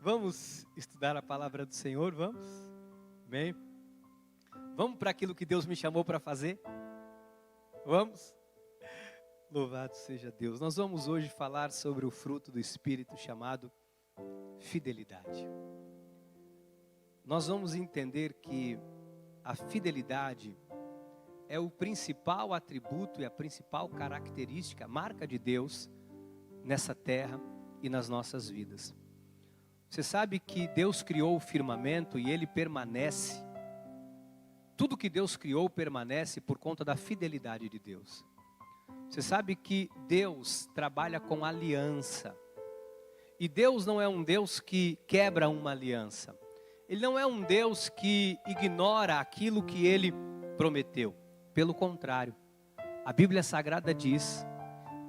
Vamos estudar a palavra do Senhor, vamos? Bem, vamos para aquilo que Deus me chamou para fazer? Vamos? Louvado seja Deus. Nós vamos hoje falar sobre o fruto do Espírito chamado fidelidade. Nós vamos entender que a fidelidade é o principal atributo e a principal característica, marca de Deus nessa terra e nas nossas vidas. Você sabe que Deus criou o firmamento e ele permanece. Tudo que Deus criou permanece por conta da fidelidade de Deus. Você sabe que Deus trabalha com aliança. E Deus não é um Deus que quebra uma aliança. Ele não é um Deus que ignora aquilo que ele prometeu. Pelo contrário, a Bíblia Sagrada diz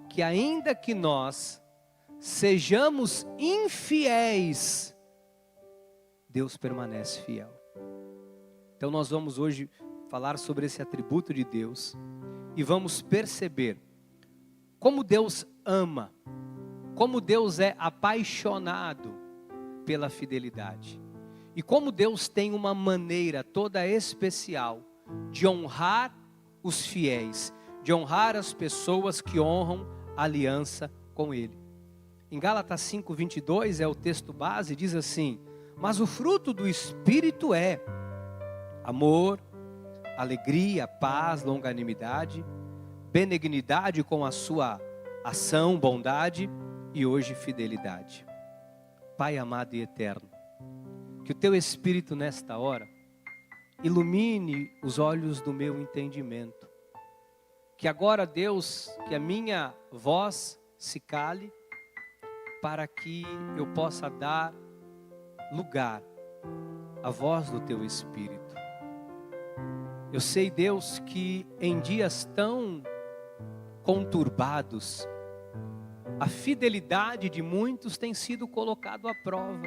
que ainda que nós sejamos infiéis, Deus permanece fiel. Então nós vamos hoje falar sobre esse atributo de Deus e vamos perceber como Deus ama, como Deus é apaixonado pela fidelidade e como Deus tem uma maneira toda especial de honrar os fiéis, de honrar as pessoas que honram a aliança com Ele. Em Gálatas 5:22 é o texto base, diz assim: mas o fruto do Espírito é amor, alegria, paz, longanimidade, benignidade com a sua ação, bondade e hoje fidelidade. Pai amado e eterno, que o Teu Espírito nesta hora ilumine os olhos do meu entendimento. Que agora, Deus, que a minha voz se cale, para que eu possa dar lugar à voz do Teu Espírito. Eu sei, Deus, que em dias tão conturbados, a fidelidade de muitos tem sido colocado à prova.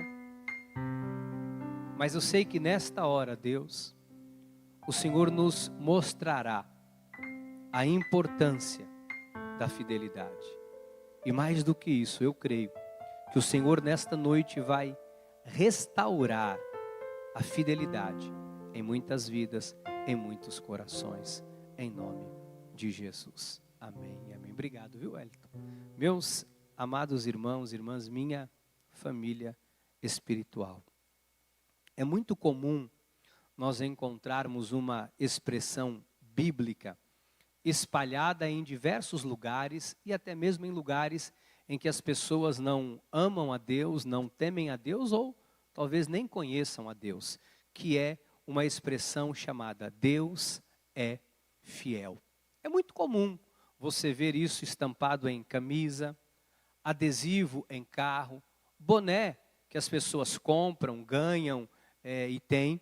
Mas eu sei que nesta hora, Deus, o Senhor nos mostrará a importância da fidelidade. E mais do que isso, eu creio que o Senhor nesta noite vai restaurar a fidelidade em muitas vidas, em muitos corações, em nome de Jesus. Amém e amém. Obrigado, viu, Wellington? Meus amados irmãos e irmãs, minha família espiritual. É muito comum nós encontrarmos uma expressão bíblica espalhada em diversos lugares e até mesmo em lugares em que as pessoas não amam a Deus, não temem a Deus ou talvez nem conheçam a Deus, que é uma expressão chamada Deus é fiel. É muito comum você ver isso estampado em camisa, adesivo em carro, boné que as pessoas compram, ganham e têm.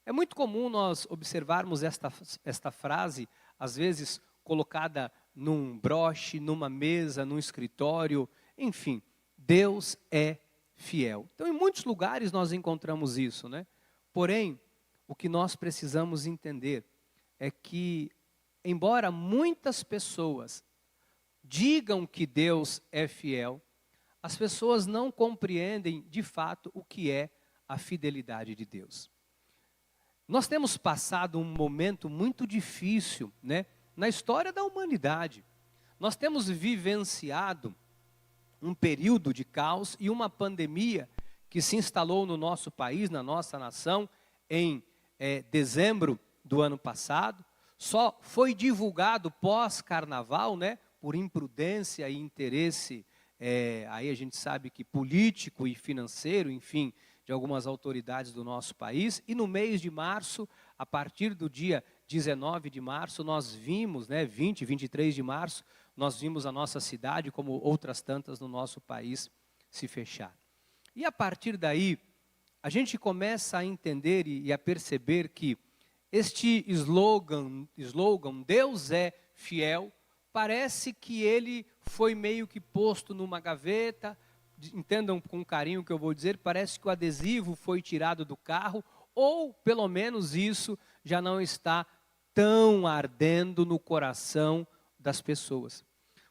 É muito comum nós observarmos esta frase, às vezes colocada num broche, numa mesa, num escritório, enfim, Deus é fiel. Então, em muitos lugares nós encontramos isso, né? Porém, o que nós precisamos entender é que, embora muitas pessoas digam que Deus é fiel, as pessoas não compreendem de fato o que é a fidelidade de Deus. Nós temos passado um momento muito difícil, né, na história da humanidade. Nós temos vivenciado um período de caos e uma pandemia que se instalou no nosso país, na nossa nação, em dezembro do ano passado. Só foi divulgado pós-carnaval, né, por imprudência e interesse, aí a gente sabe que político e financeiro, enfim, de algumas autoridades do nosso país. E no mês de março, a partir do dia 19 de março, nós vimos, 23 de março, nós vimos a nossa cidade, como outras tantas no nosso país, se fechar. E a partir daí, a gente começa a entender e a perceber que este slogan, Deus é fiel, parece que ele foi meio que posto numa gaveta. Entendam com carinho o que eu vou dizer, parece que o adesivo foi tirado do carro, ou pelo menos isso já não está tão ardendo no coração das pessoas.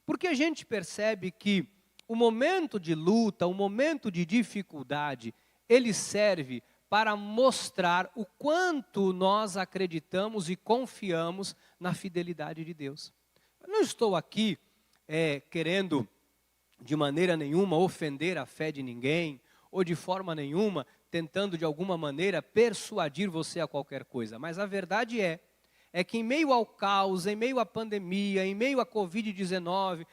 Porque a gente percebe que o momento de luta, o momento de dificuldade, ele serve para mostrar o quanto nós acreditamos e confiamos na fidelidade de Deus. Eu não estou aqui querendo, de maneira nenhuma, ofender a fé de ninguém, ou de forma nenhuma, tentando de alguma maneira persuadir você a qualquer coisa. Mas a verdade é que em meio ao caos, em meio à pandemia, em meio à Covid-19,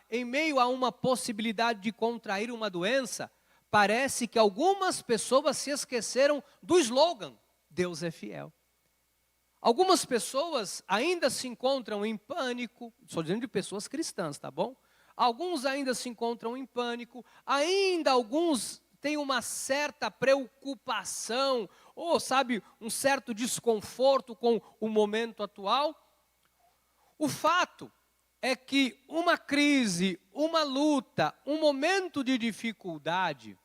em meio a uma possibilidade de contrair uma doença, parece que algumas pessoas se esqueceram do slogan, Deus é fiel. Algumas pessoas ainda se encontram em pânico, estou dizendo de pessoas cristãs, tá bom? Alguns ainda se encontram em pânico, ainda alguns têm uma certa preocupação, ou sabe, um certo desconforto com o momento atual. O fato é que uma crise, uma luta, um momento de dificuldade,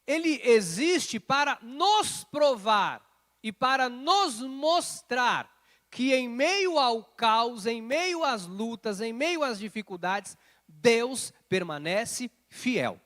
ele existe para nos provar e para nos mostrar que em meio ao caos, em meio às lutas, em meio às dificuldades, Deus permanece fiel.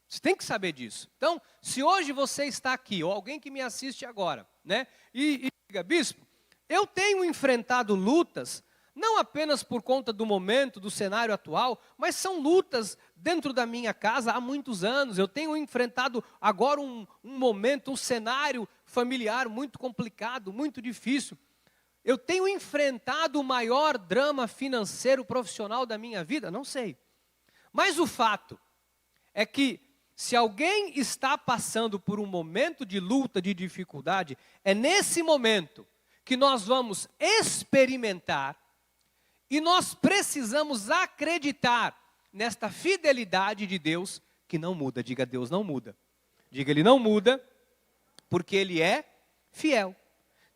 Você tem que saber disso. Então, se hoje você está aqui, ou alguém que me assiste agora, né, e diga, bispo, eu tenho enfrentado lutas, não apenas por conta do momento, do cenário atual, mas são lutas dentro da minha casa há muitos anos. Eu tenho enfrentado agora um momento, um cenário familiar muito complicado, muito difícil. Eu tenho enfrentado o maior drama financeiro profissional da minha vida? Não sei. Mas o fato é que se alguém está passando por um momento de luta, de dificuldade, é nesse momento que nós vamos experimentar e nós precisamos acreditar nesta fidelidade de Deus que não muda. Diga, Deus não muda. Diga, Ele não muda porque Ele é fiel.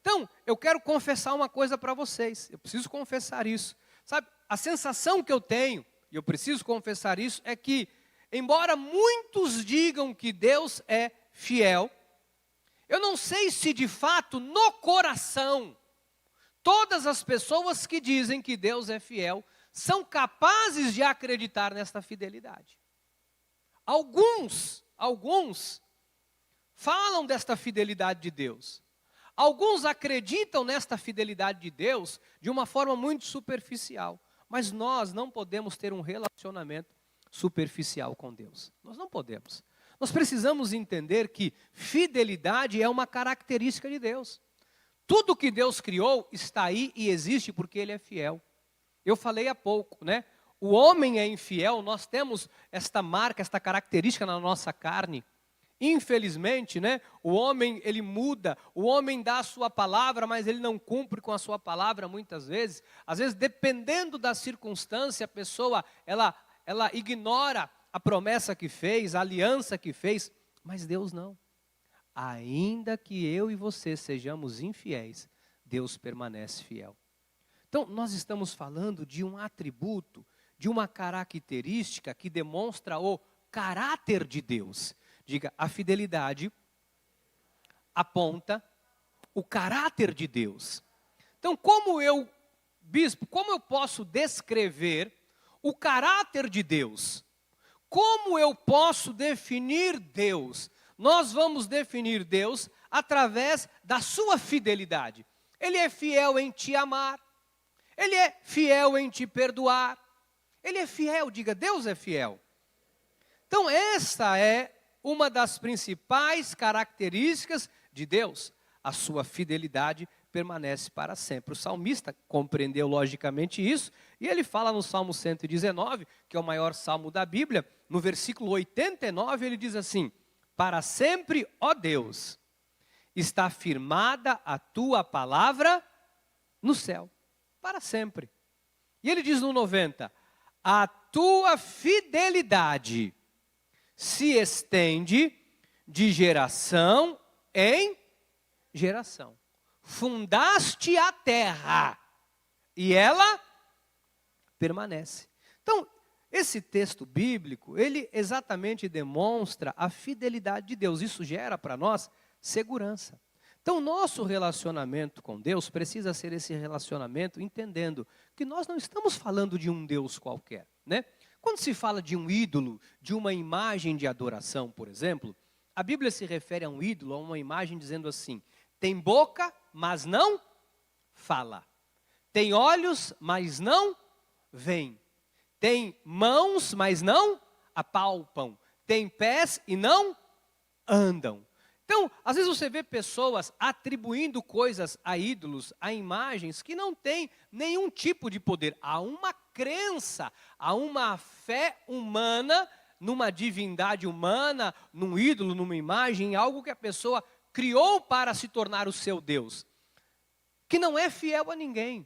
Então, eu quero confessar uma coisa para vocês. Eu preciso confessar isso. Sabe, a sensação que eu tenho, e eu preciso confessar isso, é que, embora muitos digam que Deus é fiel, eu não sei se de fato no coração, todas as pessoas que dizem que Deus é fiel, são capazes de acreditar nesta fidelidade. Alguns falam desta fidelidade de Deus. Alguns acreditam nesta fidelidade de Deus de uma forma muito superficial. Mas nós não podemos ter um relacionamento superficial com Deus. Nós não podemos. Nós precisamos entender que fidelidade é uma característica de Deus. Tudo que Deus criou está aí e existe porque Ele é fiel. Eu falei há pouco, né? O homem é infiel, nós temos esta marca, esta característica na nossa carne. Infelizmente, né? O homem, ele muda, o homem dá a sua palavra, mas ele não cumpre com a sua palavra muitas vezes. Às vezes, dependendo da circunstância, a pessoa, ela ignora a promessa que fez, a aliança que fez, mas Deus não. Ainda que eu e você sejamos infiéis, Deus permanece fiel. Então, nós estamos falando de um atributo, de uma característica que demonstra o caráter de Deus. Diga, a fidelidade aponta o caráter de Deus. Então, bispo, como eu posso descrever o caráter de Deus? Como eu posso definir Deus? Nós vamos definir Deus através da sua fidelidade. Ele é fiel em te amar. Ele é fiel em te perdoar. Ele é fiel, diga, Deus é fiel. Então, essa é uma das principais características de Deus. A sua fidelidade permanece para sempre. O salmista compreendeu logicamente isso, e ele fala no Salmo 119, que é o maior salmo da Bíblia, no versículo 89, ele diz assim: para sempre, ó Deus, está firmada a tua palavra no céu. Para sempre. E ele diz no 90, a tua fidelidade se estende de geração em geração. Fundaste a terra e ela permanece. Então, esse texto bíblico, ele exatamente demonstra a fidelidade de Deus. Isso gera para nós segurança. Então, nosso relacionamento com Deus precisa ser esse relacionamento entendendo que nós não estamos falando de um Deus qualquer, né? Quando se fala de um ídolo, de uma imagem de adoração, por exemplo, a Bíblia se refere a um ídolo, a uma imagem dizendo assim: tem boca, mas não fala. Tem olhos, mas não veem. Tem mãos, mas não apalpam. Tem pés e não andam. Então, às vezes você vê pessoas atribuindo coisas a ídolos, a imagens que não têm nenhum tipo de poder. Há uma crença, há uma fé humana, numa divindade humana, num ídolo, numa imagem, em algo que a pessoa criou para se tornar o seu Deus, que não é fiel a ninguém.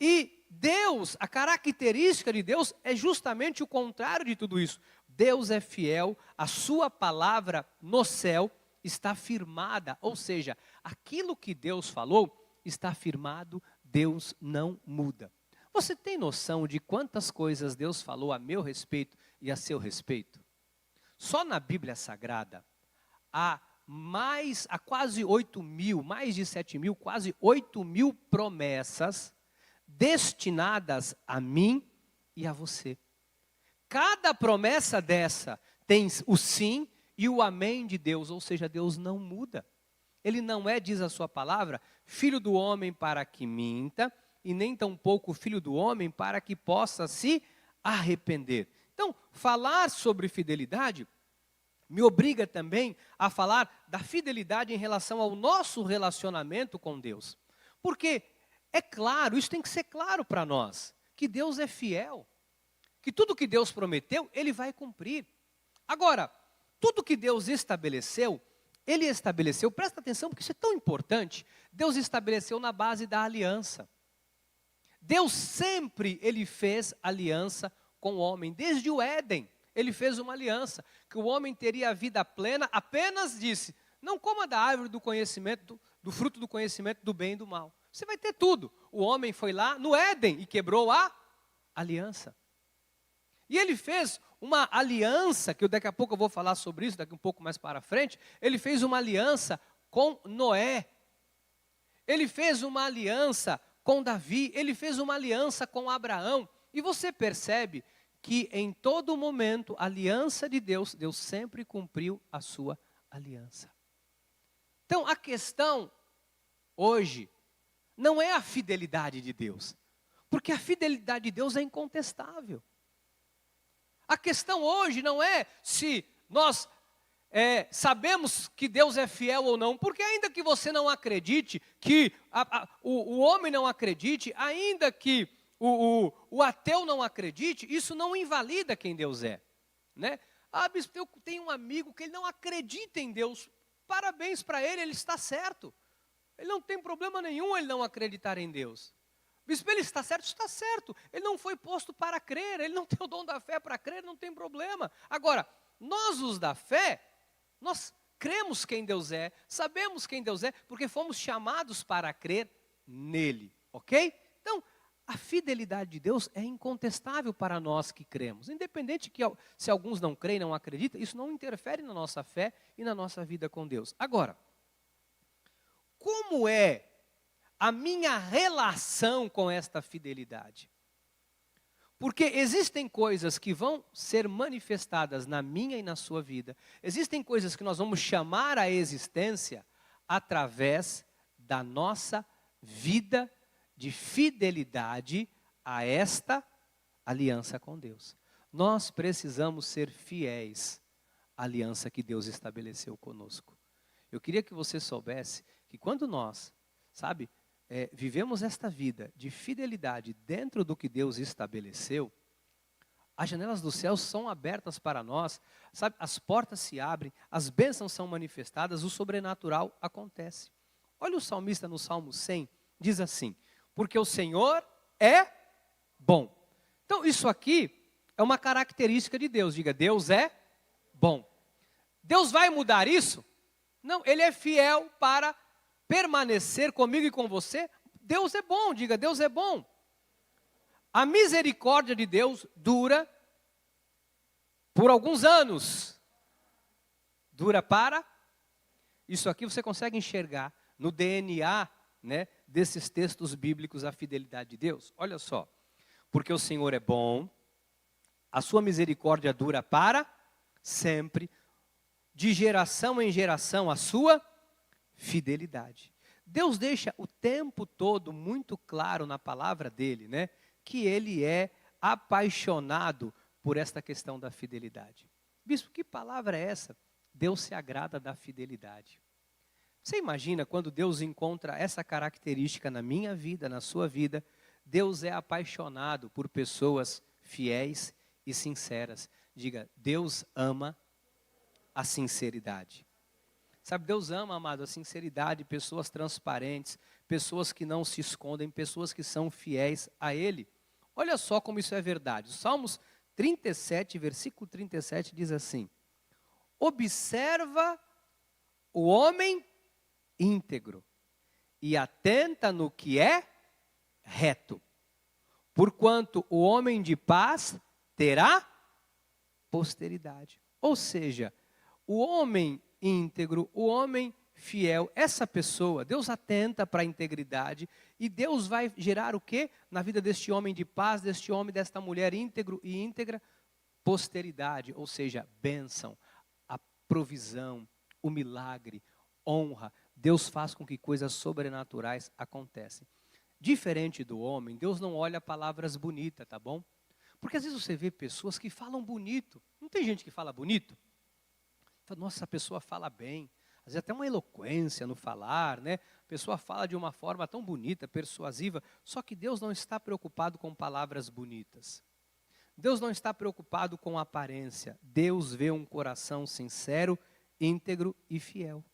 E Deus, a característica de Deus é justamente o contrário de tudo isso. Deus é fiel, a sua palavra no céu está firmada, ou seja, aquilo que Deus falou está firmado, Deus não muda. Você tem noção de quantas coisas Deus falou a meu respeito e a seu respeito? Só na Bíblia Sagrada, há quase 8.000, mais de 7.000, quase 8.000 promessas destinadas a mim e a você. Cada promessa dessa tem o sim e o amém de Deus, ou seja, Deus não muda. Ele não é, diz a sua palavra, filho do homem para que minta, e nem tampouco filho do homem para que possa se arrepender. Então, falar sobre fidelidade me obriga também a falar da fidelidade em relação ao nosso relacionamento com Deus. Porque é claro, isso tem que ser claro para nós, que Deus é fiel, que tudo que Deus prometeu, Ele vai cumprir. Agora, tudo que Deus estabeleceu, Ele estabeleceu, presta atenção porque isso é tão importante, Deus estabeleceu na base da aliança. Deus sempre, Ele fez aliança com o homem, desde o Éden, Ele fez uma aliança, que o homem teria a vida plena, apenas disse, não coma da árvore do conhecimento, do fruto do conhecimento do bem e do mal. Você vai ter tudo. O homem foi lá no Éden e quebrou a aliança. E ele fez uma aliança, que daqui a pouco eu vou falar sobre isso, daqui um pouco mais para frente. Ele fez uma aliança com Noé. Ele fez uma aliança com Davi. Ele fez uma aliança com Abraão. E você percebe que em todo momento, a aliança de Deus, Deus sempre cumpriu a sua aliança. Então, a questão hoje não é a fidelidade de Deus, porque a fidelidade de Deus é incontestável. A questão hoje não é se nós sabemos que Deus é fiel ou não, porque ainda que você não acredite, que o homem não acredite, ainda que o ateu não acredite, isso não invalida quem Deus é, né? Ah, bispo, eu tenho um amigo que ele não acredita em Deus, parabéns para ele, ele está certo. Ele não tem problema nenhum ele não acreditar em Deus. Bispo, ele está certo? Está certo. Ele não foi posto para crer, ele não tem o dom da fé para crer, não tem problema. Agora, nós os da fé, nós cremos quem Deus é, sabemos quem Deus é, porque fomos chamados para crer nele, ok? Então, a fidelidade de Deus é incontestável para nós que cremos. Independente que se alguns não creem, não acreditam, isso não interfere na nossa fé e na nossa vida com Deus. Agora, como é a minha relação com esta fidelidade? Porque existem coisas que vão ser manifestadas na minha e na sua vida. Existem coisas que nós vamos chamar à existência através da nossa vida de fidelidade a esta aliança com Deus. Nós precisamos ser fiéis à aliança que Deus estabeleceu conosco. Eu queria que você soubesse que quando nós, vivemos esta vida de fidelidade dentro do que Deus estabeleceu, as janelas do céu são abertas para nós, as portas se abrem, as bênçãos são manifestadas, o sobrenatural acontece. Olha o salmista no Salmo 100, diz assim, porque o Senhor é bom. Então isso aqui é uma característica de Deus, diga, Deus é bom. Deus vai mudar isso? Não, Ele é fiel para permanecer comigo e com você. Deus é bom, diga, Deus é bom. A misericórdia de Deus dura por alguns anos. Dura para? Isso aqui você consegue enxergar no DNA, né, desses textos bíblicos, a fidelidade de Deus. Olha só, porque o Senhor é bom, A sua misericórdia dura para sempre. De geração em geração, a sua fidelidade. Deus deixa o tempo todo muito claro na palavra dele, né? Que ele é apaixonado por esta questão da fidelidade. Bispo, que palavra é essa? Deus se agrada da fidelidade. Você imagina quando Deus encontra essa característica na minha vida, na sua vida, Deus é apaixonado por pessoas fiéis e sinceras. Diga, Deus ama a sinceridade. Sabe, Deus ama, amado, a sinceridade, pessoas transparentes, pessoas que não se escondem, pessoas que são fiéis a Ele. Olha só como isso é verdade. Salmos 37, versículo 37 diz assim: observa o homem íntegro e atenta no que é reto, porquanto o homem de paz terá posteridade. Ou seja, o homem íntegro, o homem fiel, essa pessoa, Deus atenta para a integridade e Deus vai gerar o quê? Na vida deste homem de paz, deste homem, desta mulher íntegro e íntegra, posteridade, ou seja, bênção, a provisão, o milagre, honra. Deus faz com que coisas sobrenaturais aconteçam. Diferente do homem, Deus não olha palavras bonitas, tá bom? Porque às vezes você vê pessoas que falam bonito. Não tem gente que fala bonito? Nossa, essa pessoa fala bem. Às vezes até uma eloquência no falar, né? A pessoa fala de uma forma tão bonita, persuasiva. Só que Deus não está preocupado com palavras bonitas. Deus não está preocupado com aparência. Deus vê um coração sincero, íntegro e fiel.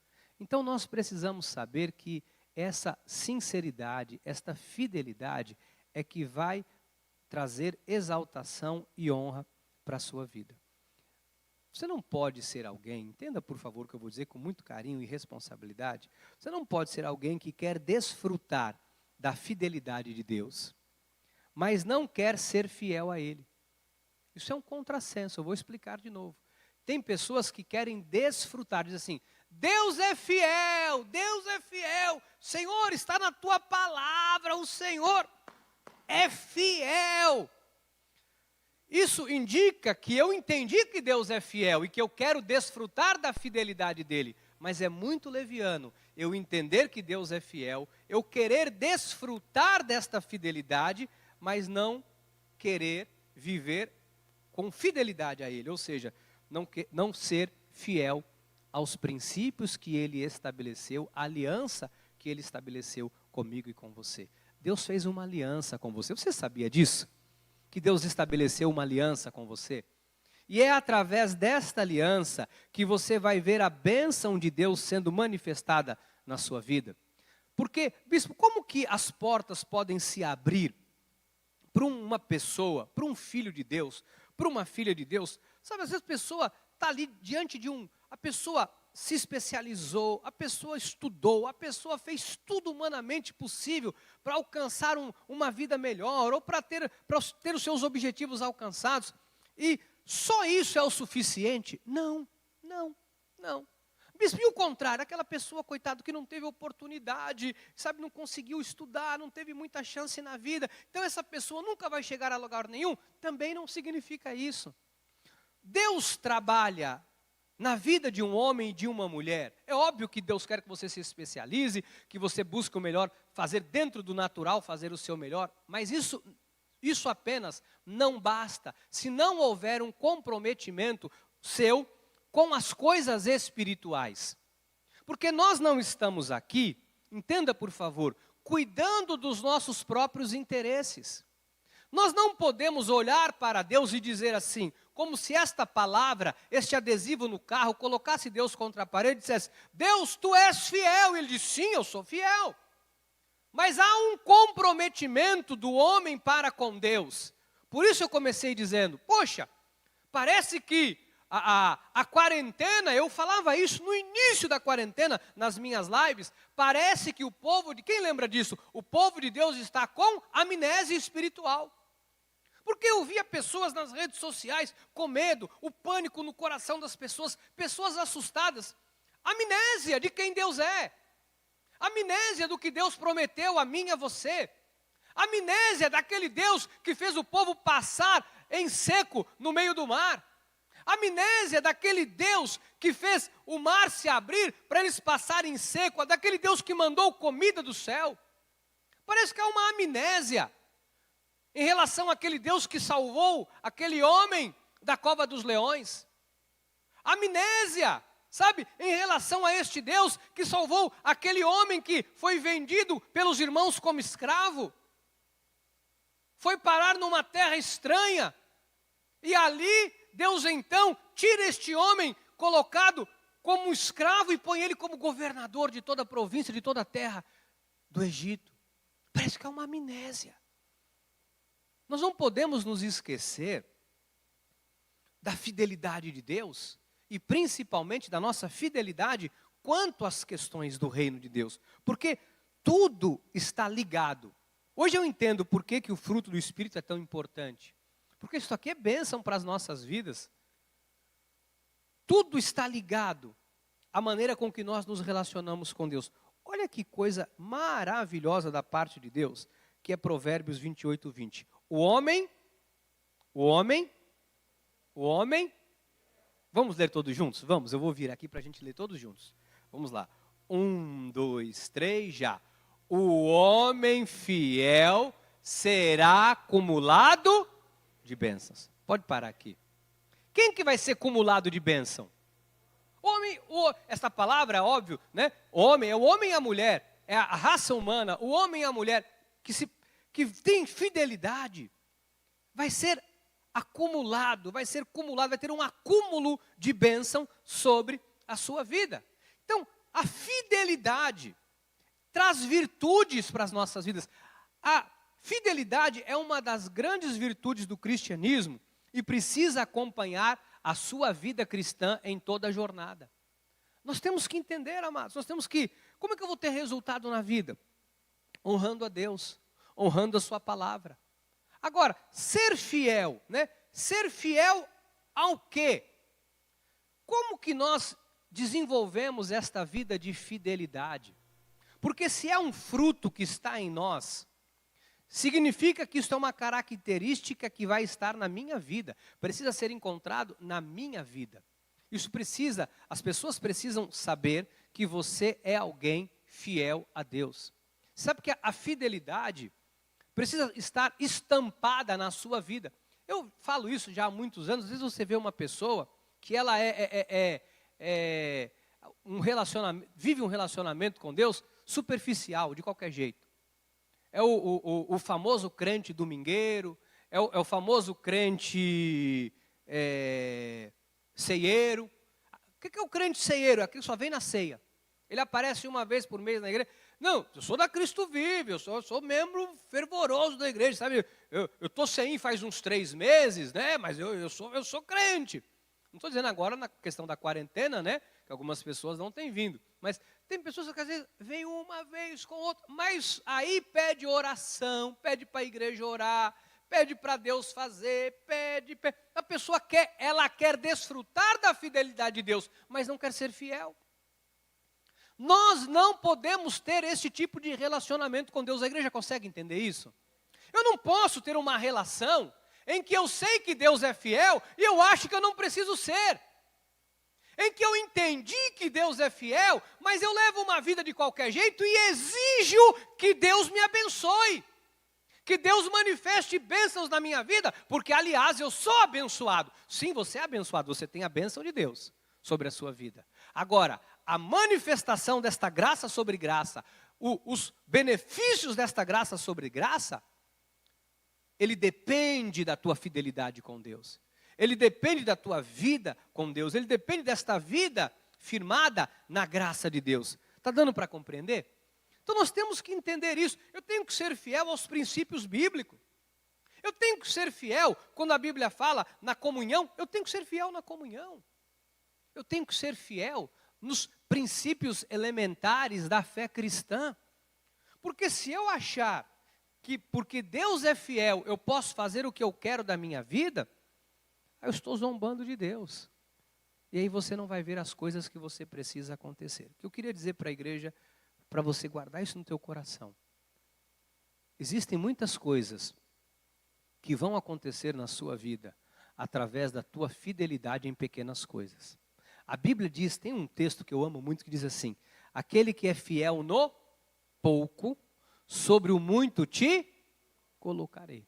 Então nós precisamos saber que essa sinceridade, esta fidelidade é que vai trazer exaltação e honra para a sua vida. Você não pode ser alguém, entenda por favor o que eu vou dizer com muito carinho e responsabilidade, você não pode ser alguém que quer desfrutar da fidelidade de Deus, mas não quer ser fiel a Ele. Isso é um contrassenso, eu vou explicar de novo. Tem pessoas que querem desfrutar, dizem assim, Deus é fiel, Senhor está na tua palavra, o Senhor é fiel. Isso indica que eu entendi que Deus é fiel e que eu quero desfrutar da fidelidade dele. Mas é muito leviano eu entender que Deus é fiel, eu querer desfrutar desta fidelidade, mas não querer viver com fidelidade a ele. Ou seja, não ser fiel aos princípios que ele estabeleceu, a aliança que ele estabeleceu comigo e com você. Deus fez uma aliança com você. Você sabia disso? Que Deus estabeleceu uma aliança com você. E é através desta aliança que você vai ver a bênção de Deus sendo manifestada na sua vida. Porque, bispo, como que as portas podem se abrir para uma pessoa, para um filho de Deus, para uma filha de Deus? Sabe, às vezes a pessoa está ali diante de a pessoa se especializou, a pessoa estudou, a pessoa fez tudo humanamente possível para alcançar uma vida melhor, ou para ter os seus objetivos alcançados, e só isso é o suficiente? Não. Bispo, e o contrário, aquela pessoa, coitado, que não teve oportunidade, sabe, não conseguiu estudar, não teve muita chance na vida, então essa pessoa nunca vai chegar a lugar nenhum, também não significa isso. Deus trabalha na vida de um homem e de uma mulher. É óbvio que Deus quer que você se especialize, que você busque o melhor, fazer dentro do natural, fazer o seu melhor, mas isso apenas não basta, se não houver um comprometimento seu com as coisas espirituais. Porque nós não estamos aqui, entenda por favor, cuidando dos nossos próprios interesses. Nós não podemos olhar para Deus e dizer assim, como se esta palavra, este adesivo no carro, colocasse Deus contra a parede e dissesse, Deus, tu és fiel. E ele diz, sim, eu sou fiel. Mas há um comprometimento do homem para com Deus. Por isso eu comecei dizendo, poxa, parece que a quarentena, eu falava isso no início da quarentena, nas minhas lives, parece que o povo, quem lembra disso? O povo de Deus está com amnésia espiritual. Porque eu via pessoas nas redes sociais com medo, o pânico no coração das pessoas, pessoas assustadas. Amnésia de quem Deus é. Amnésia do que Deus prometeu a mim e a você. Amnésia daquele Deus que fez o povo passar em seco no meio do mar. Amnésia daquele Deus que fez o mar se abrir para eles passarem em seco, daquele Deus que mandou comida do céu. Parece que há uma amnésia em relação àquele Deus que salvou aquele homem da cova dos leões. Amnésia, sabe, em relação a este Deus que salvou aquele homem que foi vendido pelos irmãos como escravo. Foi parar numa terra estranha. E ali, Deus então tira este homem colocado como um escravo e põe ele como governador de toda a província, de toda a terra do Egito. Parece que há uma amnésia. Nós não podemos nos esquecer da fidelidade de Deus e principalmente da nossa fidelidade quanto às questões do reino de Deus. Porque tudo está ligado. Hoje eu entendo por que o fruto do Espírito é tão importante. Porque isso aqui é bênção para as nossas vidas. Tudo está ligado à maneira com que nós nos relacionamos com Deus. Olha que coisa maravilhosa da parte de Deus, que é Provérbios 28, 20. O homem, vamos ler todos juntos? Vamos, eu vou vir aqui para a gente ler todos juntos. Vamos lá. 1, 2, 3, já. O homem fiel será acumulado de bênçãos. Pode parar aqui. Quem que vai ser acumulado de bênção? Homem, essa palavra é óbvio, né? Homem, é o homem e a mulher, é a raça humana, o homem e a mulher que tem fidelidade, vai ser acumulado, vai ter um acúmulo de bênção sobre a sua vida. Então, a fidelidade traz virtudes para as nossas vidas. A fidelidade é uma das grandes virtudes do cristianismo e precisa acompanhar a sua vida cristã em toda a jornada. Nós temos que entender, amados, como é que eu vou ter resultado na vida? Honrando a Deus, honrando a sua palavra. Agora, ser fiel, né? Ser fiel ao quê? Como que nós desenvolvemos esta vida de fidelidade? Porque se é um fruto que está em nós, significa que isso é uma característica que vai estar na minha vida, precisa ser encontrado na minha vida. As pessoas precisam saber que você é alguém fiel a Deus. Sabe que a fidelidade precisa estar estampada na sua vida. Eu falo isso já há muitos anos. Às vezes você vê uma pessoa que ela vive um relacionamento com Deus superficial, de qualquer jeito. É o famoso crente domingueiro, é o famoso crente ceieiro. O que é o crente ceieiro? Aquele que só vem na ceia. Ele aparece uma vez por mês na igreja. Não, eu sou da Cristo Vive, eu sou membro fervoroso da igreja, sabe? Eu estou sem faz uns 3 meses, né? Mas eu sou crente. Não estou dizendo agora na questão da quarentena, né? Que algumas pessoas não têm vindo. Mas tem pessoas que às vezes vêm uma vez com outra, mas aí pede oração, pede para a igreja orar, pede para Deus fazer, pede. A pessoa quer desfrutar da fidelidade de Deus, mas não quer ser fiel. Nós não podemos ter esse tipo de relacionamento com Deus. A igreja consegue entender isso? Eu não posso ter uma relação em que eu sei que Deus é fiel e eu acho que eu não preciso ser. Em que eu entendi que Deus é fiel, mas eu levo uma vida de qualquer jeito e exijo que Deus me abençoe. Que Deus manifeste bênçãos na minha vida, porque aliás eu sou abençoado. Sim, você é abençoado, você tem a bênção de Deus sobre a sua vida. Agora, a manifestação desta graça sobre graça, os benefícios desta graça sobre graça, ele depende da tua fidelidade com Deus. Ele depende da tua vida com Deus. Ele depende desta vida firmada na graça de Deus. Está dando para compreender? Então nós temos que entender isso. Eu tenho que ser fiel aos princípios bíblicos. Eu tenho que ser fiel, quando a Bíblia fala na comunhão, eu tenho que ser fiel na comunhão. Eu tenho que ser fiel nos princípios elementares da fé cristã. Porque se eu achar que porque Deus é fiel, eu posso fazer o que eu quero da minha vida, eu estou zombando de Deus. E aí você não vai ver as coisas que você precisa acontecer. O que eu queria dizer para a igreja, para você guardar isso no teu coração. Existem muitas coisas que vão acontecer na sua vida através da tua fidelidade em pequenas coisas. A Bíblia diz, tem um texto que eu amo muito que diz assim: aquele que é fiel no pouco, sobre o muito te colocarei.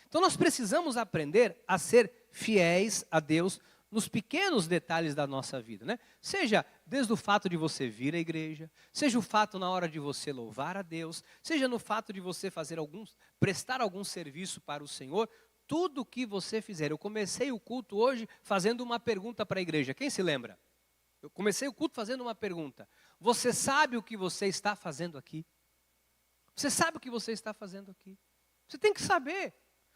Então nós precisamos aprender a ser fiéis a Deus nos pequenos detalhes da nossa vida, né? Seja desde o fato de você vir à igreja, seja o fato na hora de você louvar a Deus, seja no fato de você prestar algum serviço para o Senhor, tudo o que você fizer. Eu comecei o culto hoje fazendo uma pergunta para a igreja, quem se lembra? Eu comecei o culto fazendo uma pergunta: você sabe o que você está fazendo aqui? Você sabe o que você está fazendo aqui? Você tem que saber.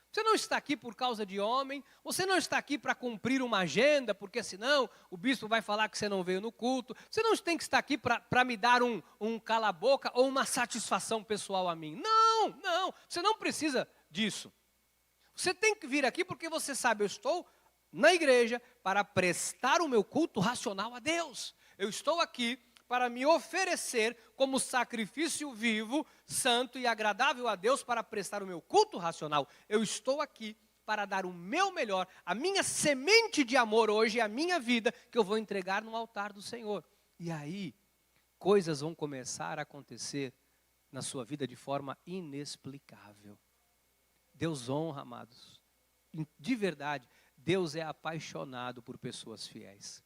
Você não está aqui por causa de homem, você não está aqui para cumprir uma agenda, porque senão o bispo vai falar que você não veio no culto. Você não tem que estar aqui para me dar um cala-boca ou uma satisfação pessoal a mim. Não, você não precisa disso. Você tem que vir aqui porque você sabe, eu estou na igreja para prestar o meu culto racional a Deus. Eu estou aqui para me oferecer como sacrifício vivo, santo e agradável a Deus, para prestar o meu culto racional. Eu estou aqui para dar o meu melhor, a minha semente de amor hoje, a minha vida, que eu vou entregar no altar do Senhor. E aí, coisas vão começar a acontecer na sua vida de forma inexplicável. Deus honra, amados. De verdade, Deus é apaixonado por pessoas fiéis.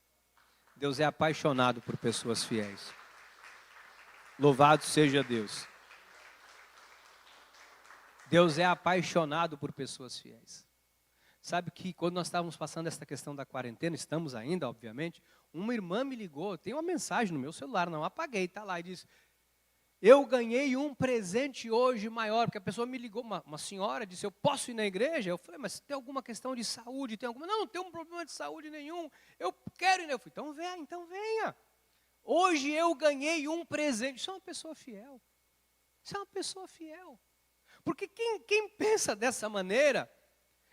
Deus é apaixonado por pessoas fiéis. Louvado seja Deus. Deus é apaixonado por pessoas fiéis. Sabe que quando nós estávamos passando essa questão da quarentena, estamos ainda, obviamente, uma irmã me ligou, tem uma mensagem no meu celular, não apaguei, está lá, e disse: eu ganhei um presente hoje maior, porque a pessoa me ligou, uma senhora disse: eu posso ir na igreja? Eu falei: mas tem alguma questão de saúde? Não tem um problema de saúde nenhum, eu quero ir. Eu falei: então venha. Hoje eu ganhei um presente. Isso é uma pessoa fiel. Isso é uma pessoa fiel. Porque quem pensa dessa maneira,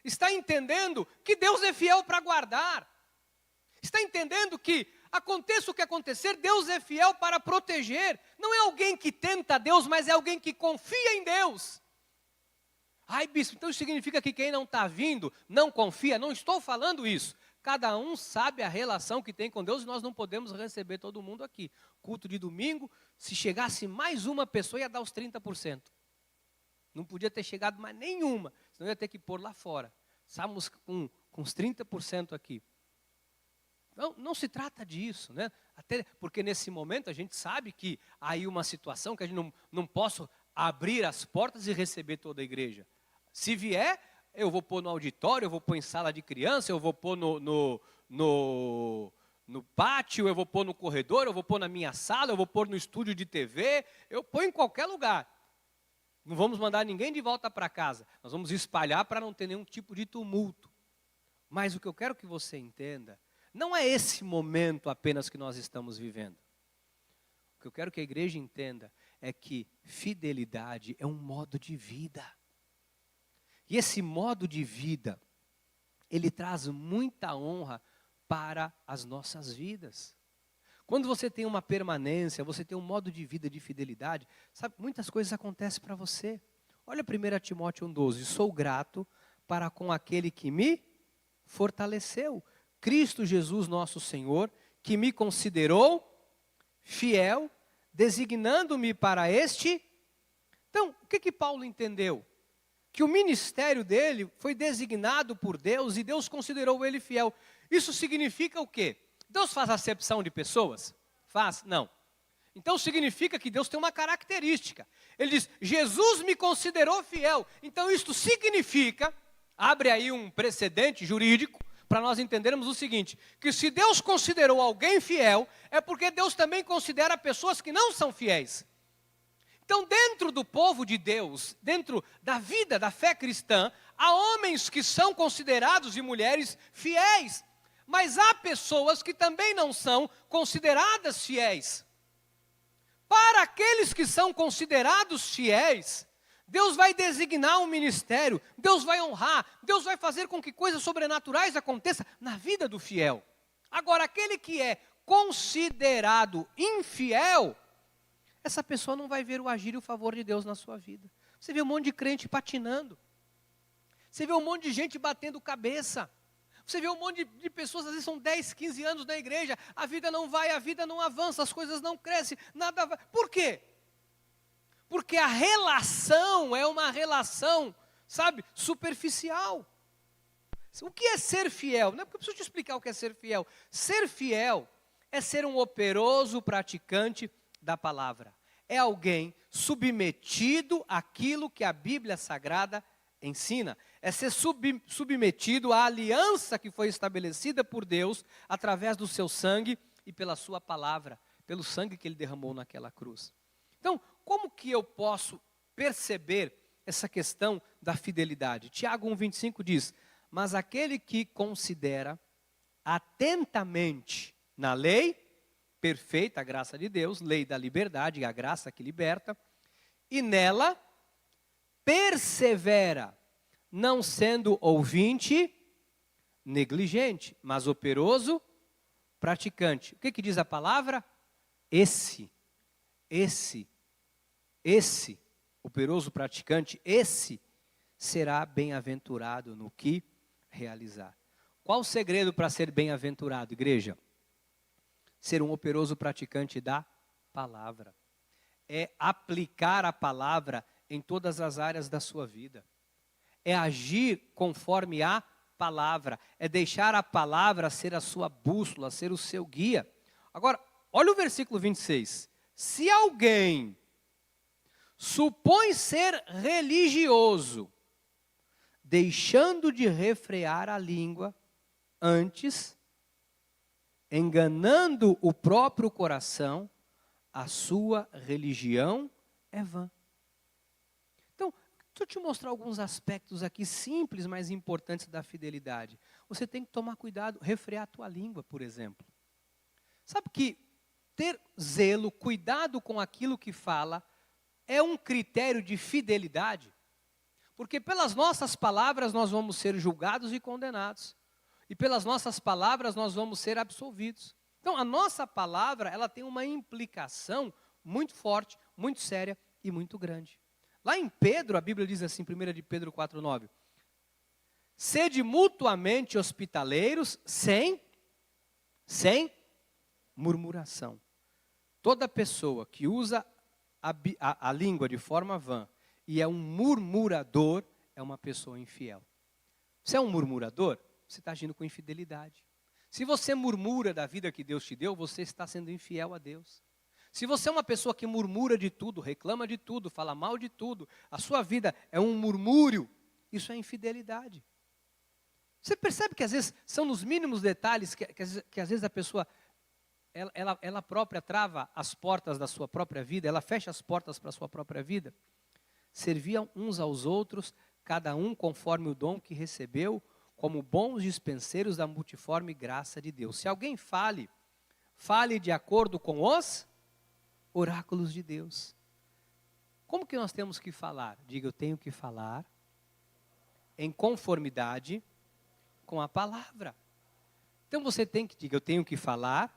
está entendendo que Deus é fiel para guardar. Está entendendo que aconteça o que acontecer, Deus é fiel para proteger. Não é alguém que tenta Deus, mas é alguém que confia em Deus. Ai, bispo, então isso significa que quem não está vindo não confia? Não estou falando isso. Cada um sabe a relação que tem com Deus e nós não podemos receber todo mundo aqui. Culto de domingo, se chegasse mais uma pessoa, ia dar os 30%. Não podia ter chegado mais nenhuma, senão ia ter que pôr lá fora. Estamos com uns 30% aqui. Não se trata disso, né? Até porque nesse momento a gente sabe que há aí uma situação que a gente não posso abrir as portas e receber toda a igreja. Se vier, eu vou pôr no auditório, eu vou pôr em sala de criança, eu vou pôr no pátio, eu vou pôr no corredor, eu vou pôr na minha sala, eu vou pôr no estúdio de TV, eu ponho em qualquer lugar. Não vamos mandar ninguém de volta para casa, nós vamos espalhar para não ter nenhum tipo de tumulto. Mas o que eu quero que você entenda, não é esse momento apenas que nós estamos vivendo. O que eu quero que a igreja entenda é que fidelidade é um modo de vida. E esse modo de vida, ele traz muita honra para as nossas vidas. Quando você tem uma permanência, você tem um modo de vida de fidelidade, sabe, muitas coisas acontecem para você. Olha 1 Timóteo 1,12, sou grato para com aquele que me fortaleceu, Cristo Jesus nosso Senhor, que me considerou fiel, designando-me para este. Então, o que Paulo entendeu? Que o ministério dele foi designado por Deus e Deus considerou ele fiel. Isso significa o quê? Deus faz acepção de pessoas? Faz? Não. Então significa que Deus tem uma característica. Ele diz: Jesus me considerou fiel. Então isto significa, abre aí um precedente jurídico, para nós entendermos o seguinte, que se Deus considerou alguém fiel, é porque Deus também considera pessoas que não são fiéis. Então, dentro do povo de Deus, dentro da vida, da fé cristã, há homens que são considerados e mulheres fiéis, mas há pessoas que também não são consideradas fiéis. Para aqueles que são considerados fiéis, Deus vai designar um ministério, Deus vai honrar, Deus vai fazer com que coisas sobrenaturais aconteçam na vida do fiel. Agora, aquele que é considerado infiel, essa pessoa não vai ver o agir e o favor de Deus na sua vida. Você vê um monte de crente patinando. Você vê um monte de gente batendo cabeça. Você vê um monte de pessoas, às vezes são 10, 15 anos na igreja, a vida não vai, a vida não avança, as coisas não crescem, nada vai. Por quê? Porque a relação é uma relação, sabe, superficial. O que é ser fiel? Não é porque eu preciso te explicar o que é ser fiel. Ser fiel é ser um operoso praticante da palavra. É alguém submetido àquilo que a Bíblia Sagrada ensina. É ser submetido à aliança que foi estabelecida por Deus através do seu sangue e pela sua palavra, pelo sangue que ele derramou naquela cruz. Então, como que eu posso perceber essa questão da fidelidade? Tiago 1,25 diz: mas aquele que considera atentamente na lei perfeita, a graça de Deus, lei da liberdade, a graça que liberta, e nela persevera, não sendo ouvinte negligente, mas operoso praticante. O que diz a palavra? Esse, operoso praticante, esse será bem-aventurado no que realizar. Qual o segredo para ser bem-aventurado, igreja? Ser um operoso praticante da palavra. É aplicar a palavra em todas as áreas da sua vida. É agir conforme a palavra. É deixar a palavra ser a sua bússola, ser o seu guia. Agora, olha o versículo 26. Se alguém supõe ser religioso, deixando de refrear a língua, antes, enganando o próprio coração, a sua religião é vã. Então, deixa eu te mostrar alguns aspectos aqui simples, mas importantes da fidelidade. Você tem que tomar cuidado, refrear a tua língua, por exemplo. Sabe que ter zelo, cuidado com aquilo que fala, é um critério de fidelidade? Porque pelas nossas palavras nós vamos ser julgados e condenados. E pelas nossas palavras nós vamos ser absolvidos. Então a nossa palavra, ela tem uma implicação muito forte, muito séria e muito grande. Lá em Pedro, a Bíblia diz assim, 1 de Pedro 4,9. Sede mutuamente hospitaleiros, sem murmuração. Toda pessoa que usa a língua de forma vã e é um murmurador, é uma pessoa infiel. Você é um murmurador? Você está agindo com infidelidade. Se você murmura da vida que Deus te deu, você está sendo infiel a Deus. Se você é uma pessoa que murmura de tudo, reclama de tudo, fala mal de tudo, a sua vida é um murmúrio, isso é infidelidade. Você percebe que às vezes são nos mínimos detalhes que às vezes a pessoa, ela própria trava as portas da sua própria vida, ela fecha as portas para a sua própria vida. Serviam uns aos outros, cada um conforme o dom que recebeu, como bons dispenseiros da multiforme graça de Deus. Se alguém fale de acordo com os oráculos de Deus. Como que nós temos que falar? Diga, eu tenho que falar em conformidade com a palavra. Então você tem que, diga, eu tenho que falar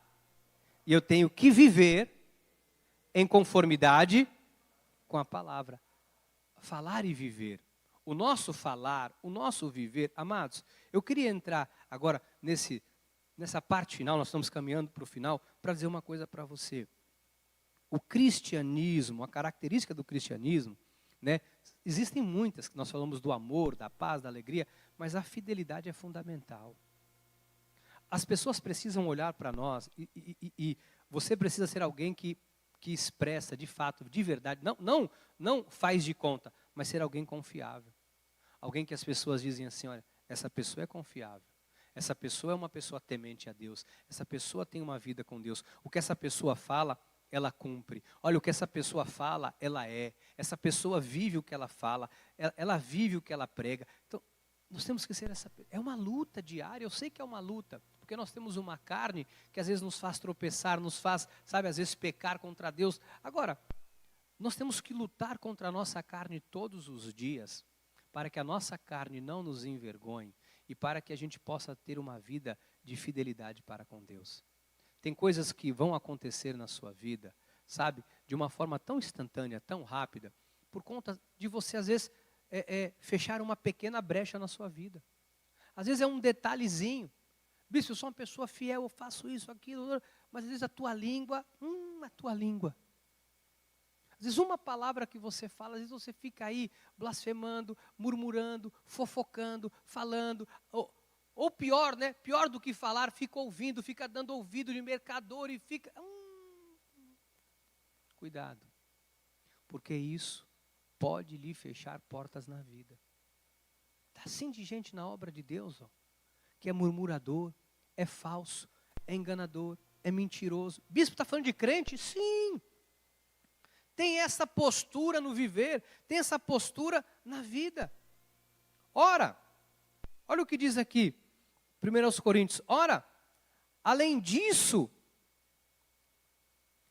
e eu tenho que viver em conformidade com a palavra. Falar e viver. O nosso falar, o nosso viver, amados, eu queria entrar agora nessa parte final, nós estamos caminhando para o final, para dizer uma coisa para você. O cristianismo, a característica do cristianismo, né, existem muitas, que nós falamos do amor, da paz, da alegria, mas a fidelidade é fundamental. As pessoas precisam olhar para nós e você precisa ser alguém que expressa de fato, de verdade, não faz de conta, mas ser alguém confiável. Alguém que as pessoas dizem assim, olha, essa pessoa é confiável. Essa pessoa é uma pessoa temente a Deus. Essa pessoa tem uma vida com Deus. O que essa pessoa fala, ela cumpre. Olha, o que essa pessoa fala, ela é. Essa pessoa vive o que ela fala. Ela vive o que ela prega. Então, nós temos que ser essa... É uma luta diária, eu sei que é uma luta. Porque nós temos uma carne que às vezes nos faz tropeçar, nos faz, sabe, às vezes pecar contra Deus. Agora, nós temos que lutar contra a nossa carne todos os dias, para que a nossa carne não nos envergonhe e para que a gente possa ter uma vida de fidelidade para com Deus. Tem coisas que vão acontecer na sua vida, sabe, de uma forma tão instantânea, tão rápida, por conta de você, às vezes, fechar uma pequena brecha na sua vida. Às vezes é um detalhezinho. Bispo, eu sou uma pessoa fiel, eu faço isso, aquilo, mas às vezes a tua língua. Às vezes uma palavra que você fala, às vezes você fica aí blasfemando, murmurando, fofocando, falando. Ou pior, né? Pior do que falar, fica ouvindo, fica dando ouvido de mercador e fica. Cuidado. Porque isso pode lhe fechar portas na vida. Está assim de gente na obra de Deus, ó, que é murmurador, é falso, é enganador, é mentiroso. Bispo, está falando de crente? Sim. Tem essa postura no viver, tem essa postura na vida. Ora, olha o que diz aqui, 1 Coríntios. Ora, além disso,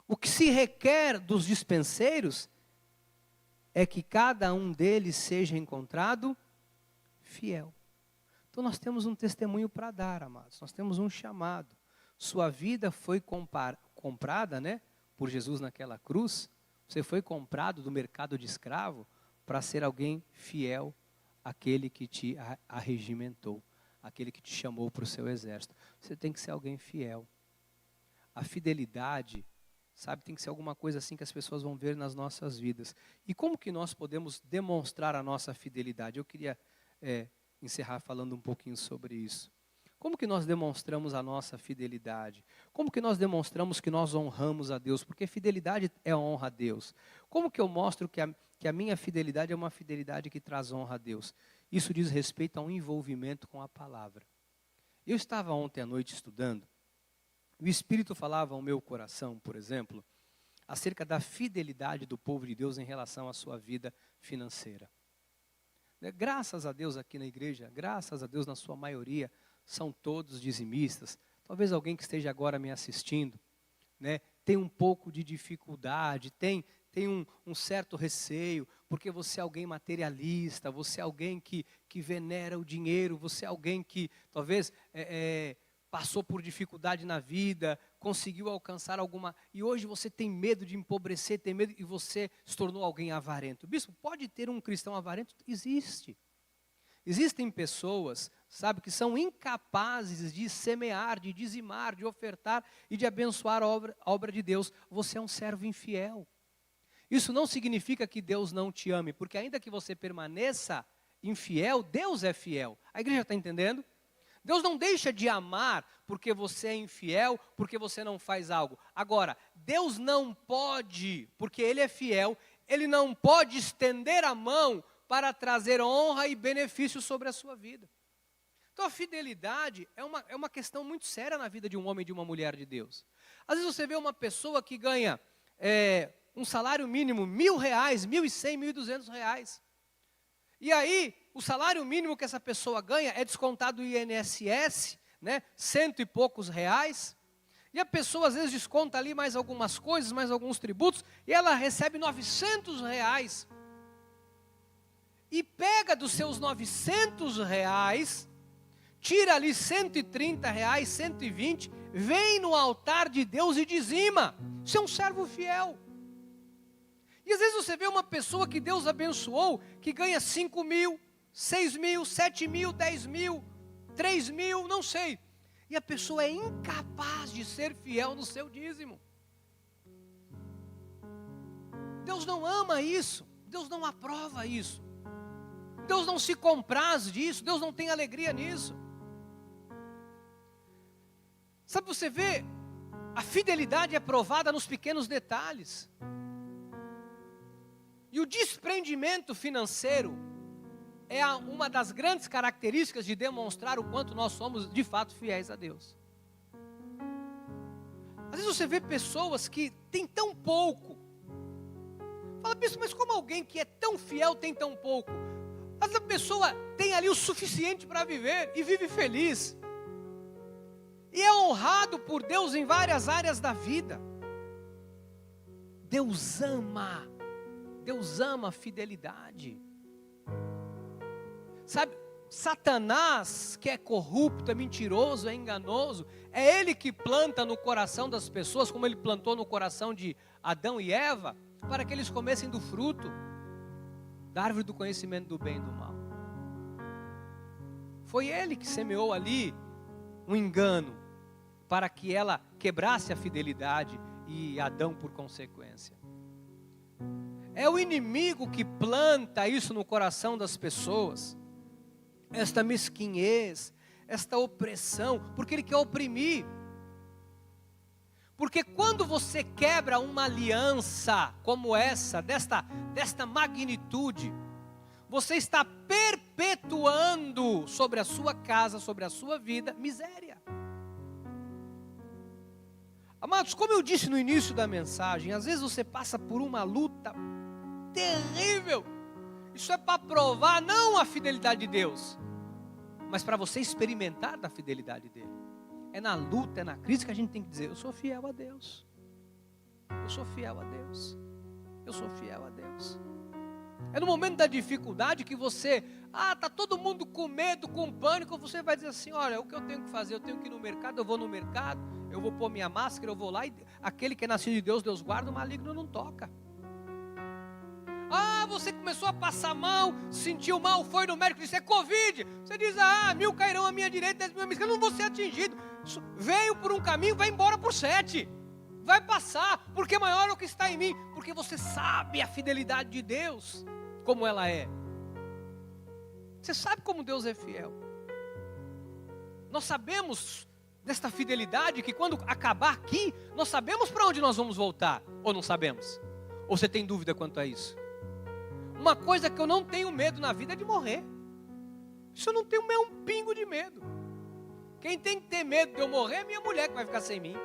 o que se requer dos dispenseiros é que cada um deles seja encontrado fiel. Então nós temos um testemunho para dar, amados. Nós temos um chamado. Sua vida foi comprada, né, por Jesus naquela cruz. Você foi comprado do mercado de escravo para ser alguém fiel àquele que te arregimentou, aquele que te chamou para o seu exército. Você tem que ser alguém fiel. A fidelidade, sabe, tem que ser alguma coisa assim que as pessoas vão ver nas nossas vidas. E como que nós podemos demonstrar a nossa fidelidade? Eu queria encerrar falando um pouquinho sobre isso. Como que nós demonstramos a nossa fidelidade? Como que nós demonstramos que nós honramos a Deus? Porque fidelidade é honra a Deus. Como que eu mostro que a minha fidelidade é uma fidelidade que traz honra a Deus? Isso diz respeito a um envolvimento com a palavra. Eu estava ontem à noite estudando, o Espírito falava ao meu coração, por exemplo, acerca da fidelidade do povo de Deus em relação à sua vida financeira. Graças a Deus aqui na igreja, graças a Deus na sua maioria, são todos dizimistas. Talvez alguém que esteja agora me assistindo, né, tem um pouco de dificuldade, tem um certo receio, porque você é alguém materialista, você é alguém que venera o dinheiro, você é alguém que talvez passou por dificuldade na vida, conseguiu alcançar alguma. E hoje você tem medo de empobrecer, tem medo e você se tornou alguém avarento. Bispo, pode ter um cristão avarento? Existe. Existem pessoas, sabe, que são incapazes de semear, de dizimar, de ofertar e de abençoar a obra de Deus. Você é um servo infiel. Isso não significa que Deus não te ame, porque ainda que você permaneça infiel, Deus é fiel. A igreja está entendendo? Deus não deixa de amar porque você é infiel, porque você não faz algo. Agora, Deus não pode, porque Ele é fiel, Ele não pode estender a mão para trazer honra e benefício sobre a sua vida. Então a fidelidade é uma questão muito séria na vida de um homem e de uma mulher de Deus. Às vezes você vê uma pessoa que ganha um salário mínimo, R$1.000, R$1.100, R$1.200. E aí, o salário mínimo que essa pessoa ganha é descontado do INSS, né, R$100 e poucos. E a pessoa às vezes desconta ali mais algumas coisas, mais alguns tributos, e ela recebe R$900. E pega dos seus R$900, tira ali R$130, 120, vem no altar de Deus e dizima. Isso é um servo fiel. E às vezes você vê uma pessoa que Deus abençoou, que ganha 5.000, 6.000, 7.000, 10.000, 3.000, não sei. E a pessoa é incapaz de ser fiel no seu dízimo. Deus não ama isso, Deus não aprova isso. Deus não se compraz disso, Deus não tem alegria nisso. Sabe, você vê, a fidelidade é provada nos pequenos detalhes. E o desprendimento financeiro é uma das grandes características de demonstrar o quanto nós somos de fato fiéis a Deus. Às vezes você vê pessoas que têm tão pouco. Fala, bispo, mas como alguém que é tão fiel tem tão pouco? Essa pessoa tem ali o suficiente para viver e vive feliz. E é honrado por Deus em várias áreas da vida. Deus ama a fidelidade. Sabe, Satanás, que é corrupto, é mentiroso, é enganoso, é ele que planta no coração das pessoas, como ele plantou no coração de Adão e Eva, para que eles comessem do fruto. da árvore do conhecimento do bem e do mal. Foi ele que semeou ali um engano para que ela quebrasse a fidelidade e Adão por consequência. É o inimigo que planta isso no coração das pessoas, esta mesquinhez, esta opressão, porque ele quer oprimir. Porque quando você quebra uma aliança como essa, desta magnitude, você está perpetuando sobre a sua casa, sobre a sua vida, miséria. Amados, como eu disse no início da mensagem, às vezes você passa por uma luta terrível. Isso é para provar não a fidelidade de Deus, mas para você experimentar da fidelidade dele. É na luta, é na crise que a gente tem que dizer: eu sou fiel a Deus. Eu sou fiel a Deus. Eu sou fiel a Deus. É no momento da dificuldade que você, está todo mundo com medo, com pânico, você vai dizer assim: olha, o que eu tenho que fazer? Eu tenho que ir no mercado, eu vou no mercado, eu vou pôr minha máscara, eu vou lá, e aquele que é nascido de Deus, Deus guarda, o maligno não toca. Você começou a passar mal, sentiu mal, foi no médico, disse: é Covid. Você diz: 1000 cairão à minha direita, 10 mil à minha esquerda, eu não vou ser atingido. Veio por um caminho, vai embora por 7. Vai passar, porque maior é o que está em mim. Porque você sabe a fidelidade de Deus, como ela é. Você sabe como Deus é fiel. Nós sabemos desta fidelidade, que quando acabar aqui, nós sabemos para onde nós vamos voltar. Ou não sabemos? Ou você tem dúvida quanto a isso? Uma coisa que eu não tenho medo na vida é de morrer. Isso eu não tenho um pingo de medo. Quem tem que ter medo de eu morrer é minha mulher, que vai ficar sem mim.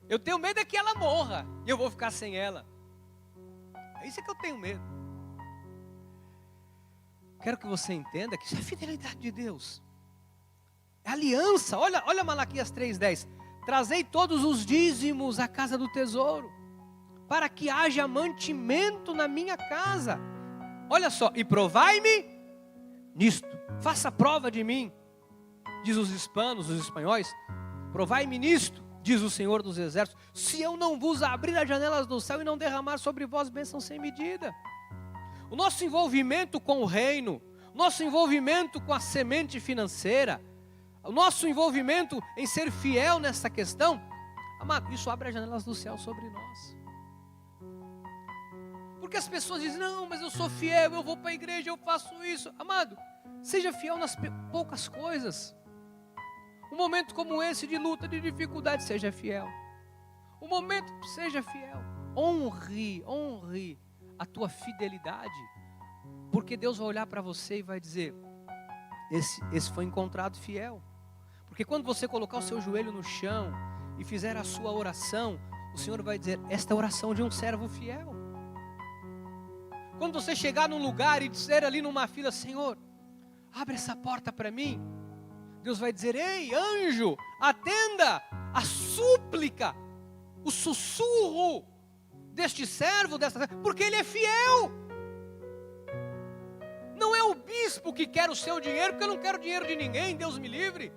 Eu tenho medo é que ela morra e eu vou ficar sem ela. É isso que eu tenho medo. Quero que você entenda que isso é fidelidade de Deus. É aliança. Olha Malaquias 3:10. Trazei todos os dízimos à casa do tesouro, para que haja mantimento na minha casa. Olha só, e provai-me nisto. Faça prova de mim, diz os hispanos, os espanhóis. Provai-me nisto, diz o Senhor dos Exércitos, se eu não vos abrir as janelas do céu e não derramar sobre vós bênção sem medida. O nosso envolvimento com o reino, o nosso envolvimento com a semente financeira, o nosso envolvimento em ser fiel nessa questão, amado, isso abre as janelas do céu sobre nós. Porque as pessoas dizem: não, mas eu sou fiel, eu vou para a igreja, eu faço isso. Amado, seja fiel nas poucas coisas. Um momento como esse de luta, de dificuldade, seja fiel. Um momento, seja fiel. Honre a tua fidelidade. Porque Deus vai olhar para você e vai dizer: esse foi encontrado fiel. Porque quando você colocar o seu joelho no chão e fizer a sua oração, o Senhor vai dizer: esta é a oração de um servo fiel. Quando você chegar num lugar e disser ali numa fila: Senhor, abre essa porta para mim, Deus vai dizer: ei, anjo, atenda a súplica, o sussurro deste servo, porque ele é fiel. Não é o bispo que quer o seu dinheiro, porque eu não quero dinheiro de ninguém, Deus me livre.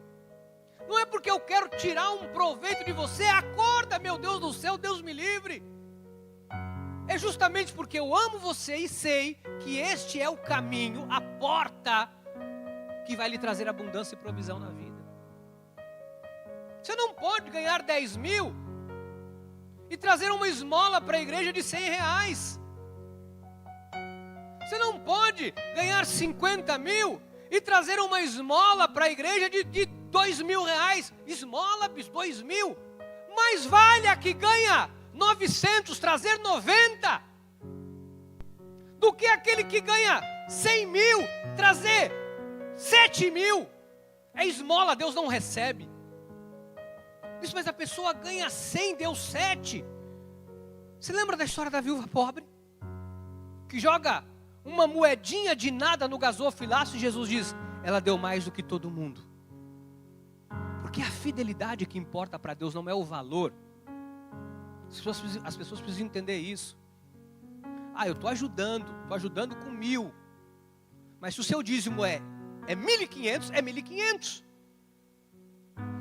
Não é porque eu quero tirar um proveito de você, acorda, meu Deus do céu, Deus me livre. É justamente porque eu amo você e sei que este é o caminho, a porta que vai lhe trazer abundância e provisão na vida. Você não pode ganhar 10 mil e trazer uma esmola para a igreja de 100 reais. Você não pode ganhar 50 mil e trazer uma esmola para a igreja de 2 mil reais. Esmola, 2 mil. Mais vale a que ganha 900 trazer 90 do que aquele que ganha 100 mil trazer 7 mil. É esmola, Deus não recebe. Isso, mas a pessoa ganha 100, deu 7. Você lembra da história da viúva pobre? Que joga uma moedinha de nada no gasofilaço e Jesus diz: ela deu mais do que todo mundo. Porque a fidelidade que importa para Deus não é o valor. As pessoas precisam entender isso. Eu estou ajudando com 1000. Mas se o seu dízimo é 1.500, é 1.500.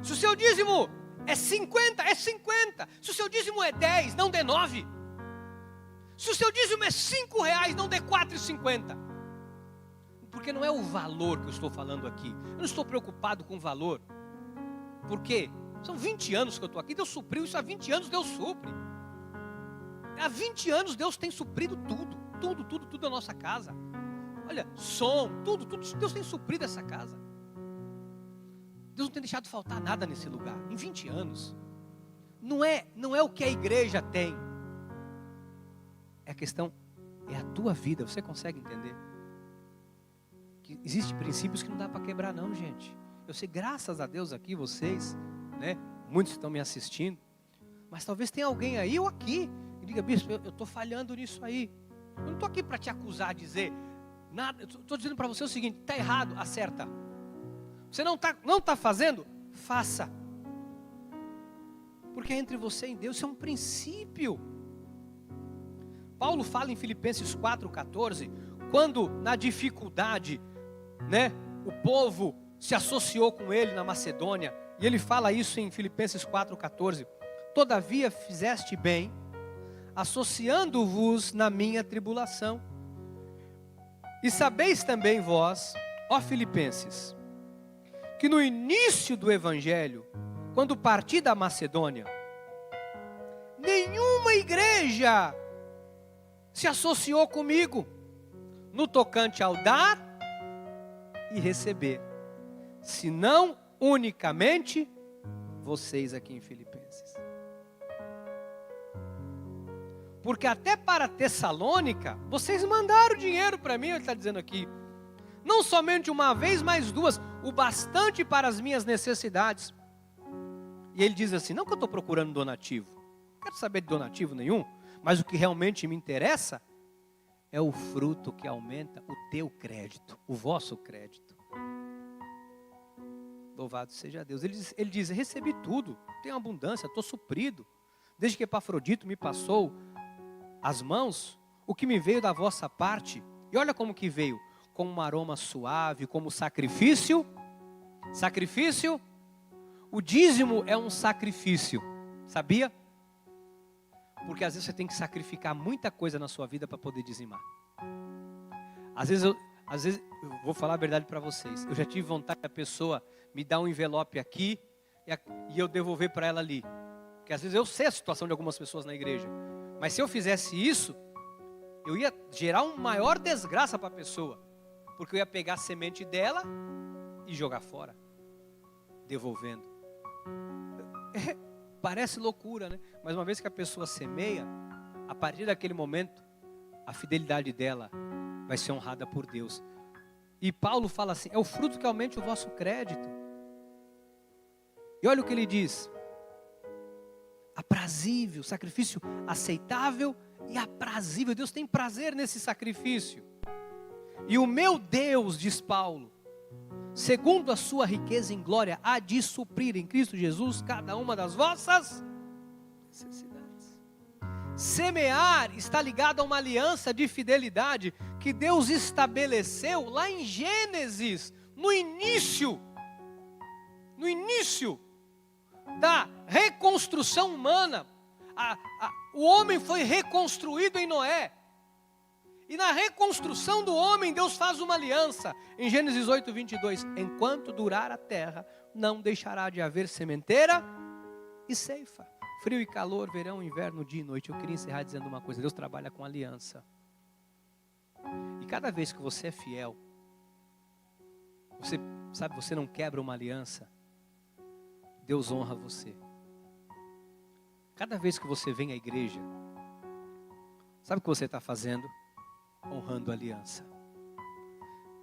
Se o seu dízimo é 50, é 50. Se o seu dízimo é 10, não dê 9. Se o seu dízimo é R$5, não dê R$4,50. Porque não é o valor que eu estou falando aqui. Eu não estou preocupado com o valor. Por quê? São 20 anos que eu estou aqui, Deus supriu isso há 20 anos, Deus supre. Há 20 anos Deus tem suprido tudo da nossa casa. Olha, som, tudo, Deus tem suprido essa casa. Deus não tem deixado faltar nada nesse lugar, em 20 anos. Não é o que a igreja tem. É a questão, é a tua vida, você consegue entender? Que existem princípios que não dá para quebrar não, gente. Eu sei, graças a Deus aqui, vocês, né? Muitos estão me assistindo. Mas talvez tenha alguém aí ou aqui e diga, bispo, eu estou falhando nisso aí. Eu não estou aqui para te acusar, dizer nada. Eu estou dizendo para você o seguinte, está errado, acerta. Você não tá fazendo? Faça. Porque é entre você e Deus, isso é um princípio. Paulo fala em Filipenses 4,14, quando na dificuldade, né, o povo se associou com ele na Macedônia, e ele fala isso em Filipenses 4,14, todavia fizeste bem, associando-vos na minha tribulação. E sabeis também vós, ó Filipenses, que no início do Evangelho, quando parti da Macedônia, nenhuma igreja se associou comigo no tocante ao dar e receber, senão unicamente vocês aqui em Filipenses. Porque até para Tessalônica, vocês mandaram dinheiro para mim, ele está dizendo aqui. Não somente uma vez, mas duas, o bastante para as minhas necessidades. E ele diz assim, não que eu estou procurando donativo, não quero saber de donativo nenhum, mas o que realmente me interessa é o fruto que aumenta o teu crédito, o vosso crédito. Louvado seja Deus. Ele diz, recebi tudo, tenho abundância, estou suprido. Desde que Epafrodito me passou as mãos, o que me veio da vossa parte, e olha como que veio, como um aroma suave, como sacrifício, o dízimo é um sacrifício, sabia? Porque às vezes você tem que sacrificar muita coisa na sua vida para poder dizimar. Às vezes eu vou falar a verdade para vocês, eu já tive vontade da pessoa me dar um envelope aqui, e eu devolver para ela ali, porque às vezes eu sei a situação de algumas pessoas na igreja, mas se eu fizesse isso, eu ia gerar uma maior desgraça para a pessoa, porque eu ia pegar a semente dela e jogar fora, devolvendo. Parece loucura, né? Mas uma vez que a pessoa semeia, a partir daquele momento, a fidelidade dela vai ser honrada por Deus. E Paulo fala assim, é o fruto que aumente o vosso crédito. E olha o que ele diz, aprazível, sacrifício aceitável e aprazível. Deus tem prazer nesse sacrifício. E o meu Deus, diz Paulo, segundo a sua riqueza em glória, há de suprir em Cristo Jesus cada uma das vossas necessidades. Semear está ligado a uma aliança de fidelidade que Deus estabeleceu lá em Gênesis, no início da reconstrução humana. O homem foi reconstruído em Noé. E na reconstrução do homem, Deus faz uma aliança. Em Gênesis 8:22, enquanto durar a terra, não deixará de haver sementeira e ceifa. Frio e calor, verão, inverno, dia e noite. Eu queria encerrar dizendo uma coisa, Deus trabalha com aliança. E cada vez que você é fiel, você não quebra uma aliança, Deus honra você. Cada vez que você vem à igreja, sabe o que você está fazendo? Honrando a aliança.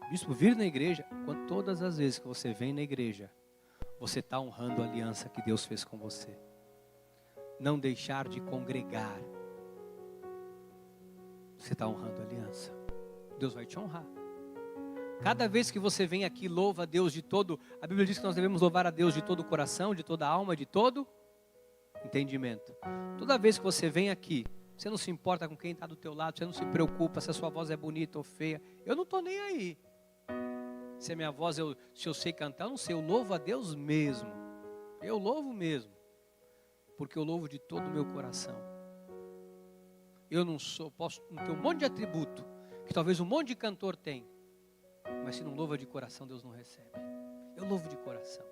Bispo, vir na igreja, todas as vezes que você vem na igreja, você está honrando a aliança que Deus fez com você. Não deixar de congregar, você está honrando a aliança. Deus vai te honrar. Cada vez que você vem aqui, louva a Deus de todo, a Bíblia diz que nós devemos louvar a Deus de todo o coração, de toda a alma, de todo entendimento. Toda vez que você vem aqui, você não se importa com quem está do teu lado, você não se preocupa se a sua voz é bonita ou feia. Eu não estou nem aí. Se a minha voz, se eu sei cantar, eu não sei, eu louvo a Deus mesmo. Eu louvo mesmo. Porque eu louvo de todo o meu coração. Eu não sou, posso ter um monte de atributo, que talvez um monte de cantor tem, mas se não louva de coração, Deus não recebe. Eu louvo de coração.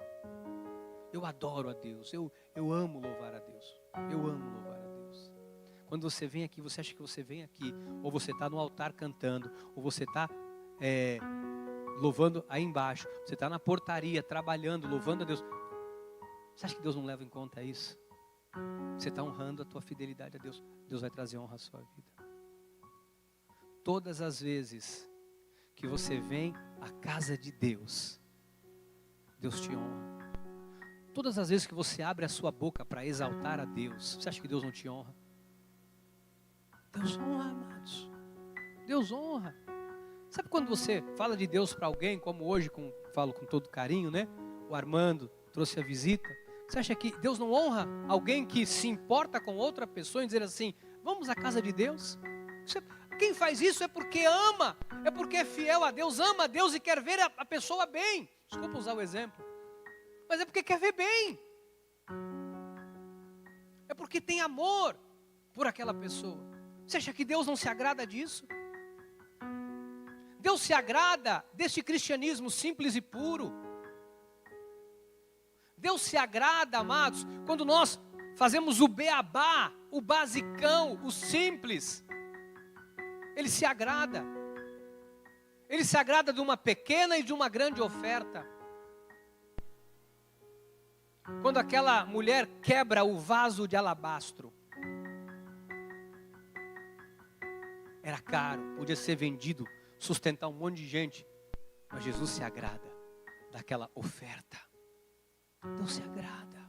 Eu adoro a Deus, eu amo louvar a Deus. Eu amo louvar a Deus. Quando você vem aqui, você acha que você vem aqui, ou você está no altar cantando, ou você está louvando aí embaixo, você está na portaria trabalhando, louvando a Deus. Você acha que Deus não leva em conta isso? Você está honrando a tua fidelidade a Deus. Deus vai trazer honra à sua vida. Todas as vezes que você vem à casa de Deus, Deus te honra. Todas as vezes que você abre a sua boca para exaltar a Deus, você acha que Deus não te honra? Deus honra, amados. Deus honra. Sabe quando você fala de Deus para alguém, como hoje falo com todo carinho, né? O Armando trouxe a visita. Você acha que Deus não honra alguém que se importa com outra pessoa e dizer assim, vamos à casa de Deus? Quem faz isso é porque ama, é porque é fiel a Deus, ama a Deus e quer ver a pessoa bem. Desculpa usar o exemplo, mas é porque quer ver bem. É porque tem amor por aquela pessoa. Você acha que Deus não se agrada disso? Deus se agrada deste cristianismo simples e puro. Deus se agrada, amados, quando nós fazemos o beabá, o basicão, o simples. Ele se agrada. Ele se agrada de uma pequena e de uma grande oferta. Quando aquela mulher quebra o vaso de alabastro, era caro, podia ser vendido, sustentar um monte de gente, mas Jesus se agrada daquela oferta. Deus se agrada.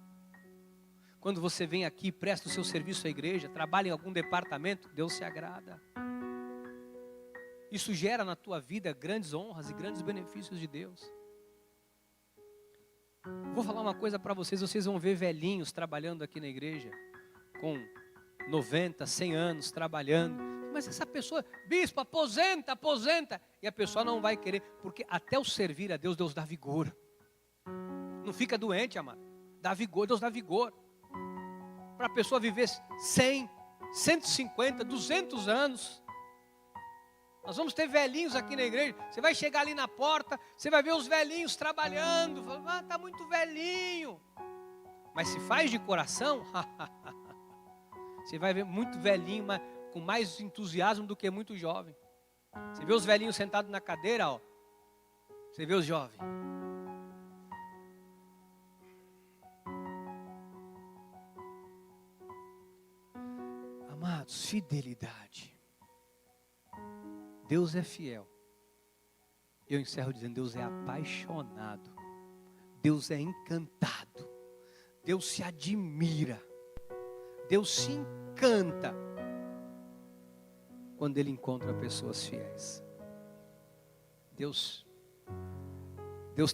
Quando você vem aqui, presta o seu serviço à igreja, trabalha em algum departamento, Deus se agrada. Isso gera na tua vida grandes honras e grandes benefícios de Deus. Vou falar uma coisa para vocês, vocês vão ver velhinhos trabalhando aqui na igreja, com 90, 100 anos trabalhando. Mas essa pessoa, bispo, aposenta. E a pessoa não vai querer, porque até o servir a Deus, Deus dá vigor. Não fica doente, amado. Dá vigor, Deus dá vigor. Para a pessoa viver 100, 150, 200 anos. Nós vamos ter velhinhos aqui na igreja. Você vai chegar ali na porta, você vai ver os velhinhos trabalhando. Fala, está muito velhinho. Mas se faz de coração, você vai ver muito velhinho, mas com mais entusiasmo do que muito jovem. Você vê os velhinhos sentados na cadeira, ó. Você vê os jovens. Amados, fidelidade. Deus é fiel. Eu encerro dizendo, Deus é apaixonado. Deus é encantado. Deus se admira. Deus se encanta quando Ele encontra pessoas fiéis. Deus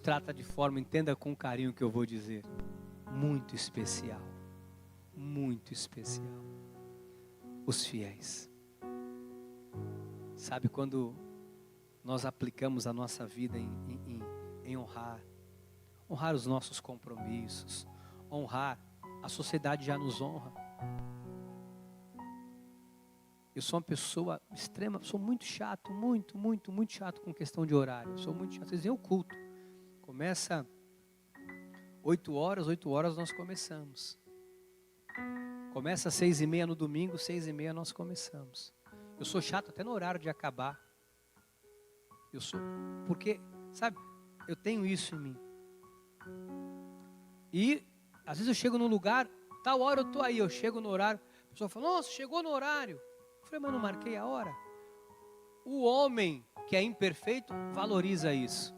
trata de forma, entenda com carinho o que eu vou dizer, muito especial. Muito especial. Os fiéis. Sabe quando nós aplicamos a nossa vida em honrar os nossos compromissos, honrar, a sociedade já nos honra. Eu sou uma pessoa extrema, sou muito chato, muito chato com questão de horário. Eu sou muito chato. Vocês veem o culto. Começa 8 horas nós começamos. Começa às 6:30 no domingo, 6:30 nós começamos. Eu sou chato até no horário de acabar. Porque, sabe, eu tenho isso em mim. E, às vezes eu chego num lugar, tal hora eu estou aí, eu chego no horário, a pessoa fala, nossa, chegou no horário. Eu falei, mas não marquei a hora. O homem que é imperfeito valoriza isso.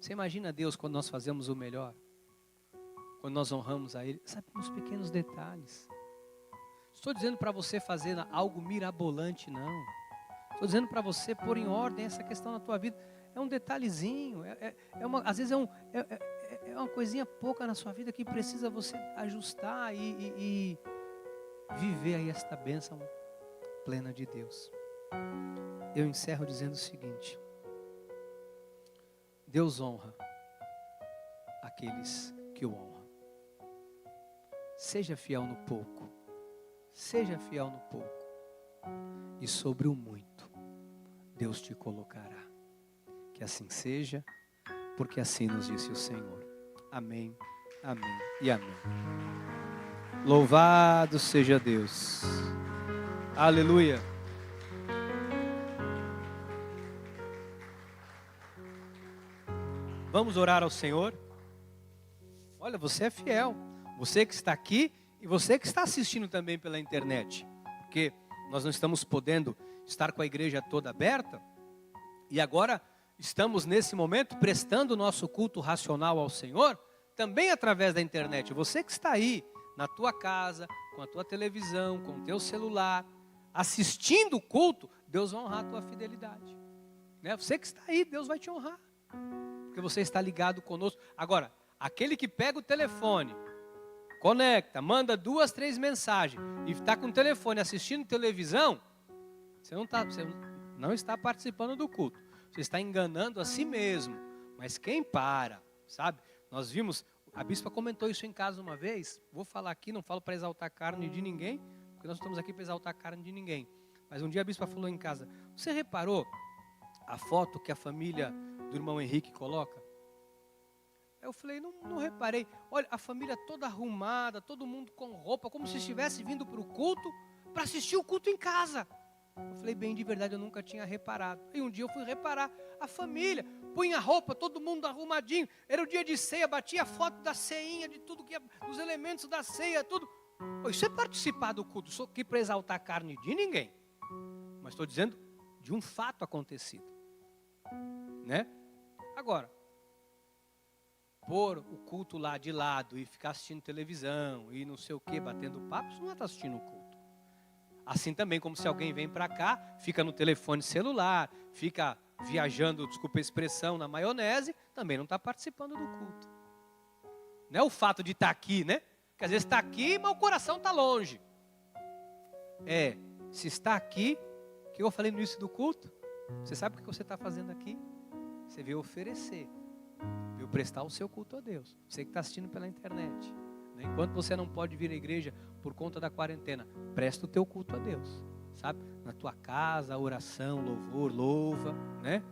Você imagina Deus quando nós fazemos o melhor? Quando nós honramos a Ele, sabe, nos pequenos detalhes. Estou dizendo para você fazer algo mirabolante, não. Estou dizendo para você pôr em ordem essa questão na tua vida. É um detalhezinho, às vezes é uma coisinha pouca na sua vida que precisa você ajustar e viver aí esta bênção plena de Deus. Eu encerro dizendo o seguinte: Deus honra aqueles que o honram. Seja fiel no pouco. Seja fiel no pouco. e sobre o muito Deus te colocará. Que assim seja, porque assim nos disse o Senhor. Amém, amém e amém. Louvado seja Deus. Aleluia. Vamos orar ao Senhor? Olha, você é fiel. Você que está aqui e você que está assistindo também pela internet. Porque nós não estamos podendo estar com a igreja toda aberta. E agora estamos nesse momento prestando o nosso culto racional ao Senhor, também através da internet. Você que está aí, na tua casa, com a tua televisão, com o teu celular, assistindo o culto, Deus vai honrar a tua fidelidade. Né? Você que está aí, Deus vai te honrar. Porque você está ligado conosco. Agora, aquele que pega o telefone, conecta, manda 2, 3 mensagens e está com o telefone assistindo televisão, você não está participando do culto. Você está enganando a si mesmo. Mas quem para, sabe? Nós vimos, a bispa comentou isso em casa uma vez. Vou falar aqui, não falo para exaltar a carne de ninguém, porque nós estamos aqui para exaltar a carne de ninguém. Mas um dia a bispa falou em casa: você reparou a foto que a família do irmão Henrique coloca? Eu falei, não reparei. Olha, a família toda arrumada, todo mundo com roupa, como se estivesse vindo para o culto, para assistir o culto em casa. Eu falei, bem, de verdade, eu nunca tinha reparado. E um dia eu fui reparar, a família, punha a roupa, todo mundo arrumadinho. Era o dia de ceia, batia a foto da ceinha, de tudo, dos elementos da ceia, tudo. Isso é participar do culto. Sou aqui para exaltar a carne de ninguém. Mas estou dizendo de um fato acontecido. Né? Agora, pôr o culto lá de lado e ficar assistindo televisão e não sei o que, batendo papo, isso não é estar assistindo o culto. Assim também como se alguém vem para cá, fica no telefone celular, fica viajando, desculpa a expressão, na maionese, também não está participando do culto. Não é o fato de estar aqui, né? Porque às vezes está aqui, mas o coração está longe. Se está aqui, o que eu falei no início do culto, você sabe o que você está fazendo aqui? Você veio oferecer, veio prestar o seu culto a Deus. Você que está assistindo pela internet. Enquanto você não pode vir à igreja por conta da quarentena, presta o teu culto a Deus, sabe? Na tua casa, oração, louvor, louva, né?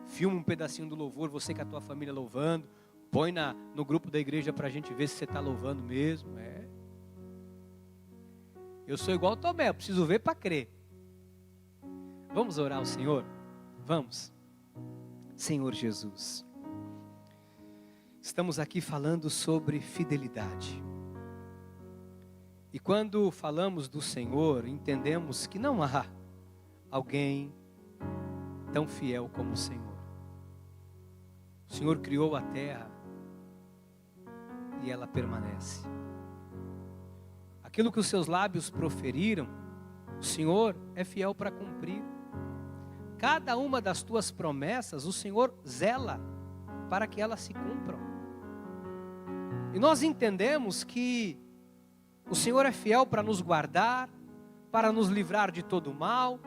Filma um pedacinho do louvor, você com a tua família louvando, põe no grupo da igreja para a gente ver se você está louvando mesmo. Eu sou igual Tomé, eu preciso ver para crer. Vamos orar ao Senhor? Vamos. Senhor Jesus, estamos aqui falando sobre fidelidade. E quando falamos do Senhor, entendemos que não há alguém tão fiel como o Senhor. O Senhor criou a terra e ela permanece. Aquilo que os seus lábios proferiram, o Senhor é fiel para cumprir. Cada uma das tuas promessas, o Senhor zela para que elas se cumpram. E nós entendemos que o Senhor é fiel para nos guardar, para nos livrar de todo mal.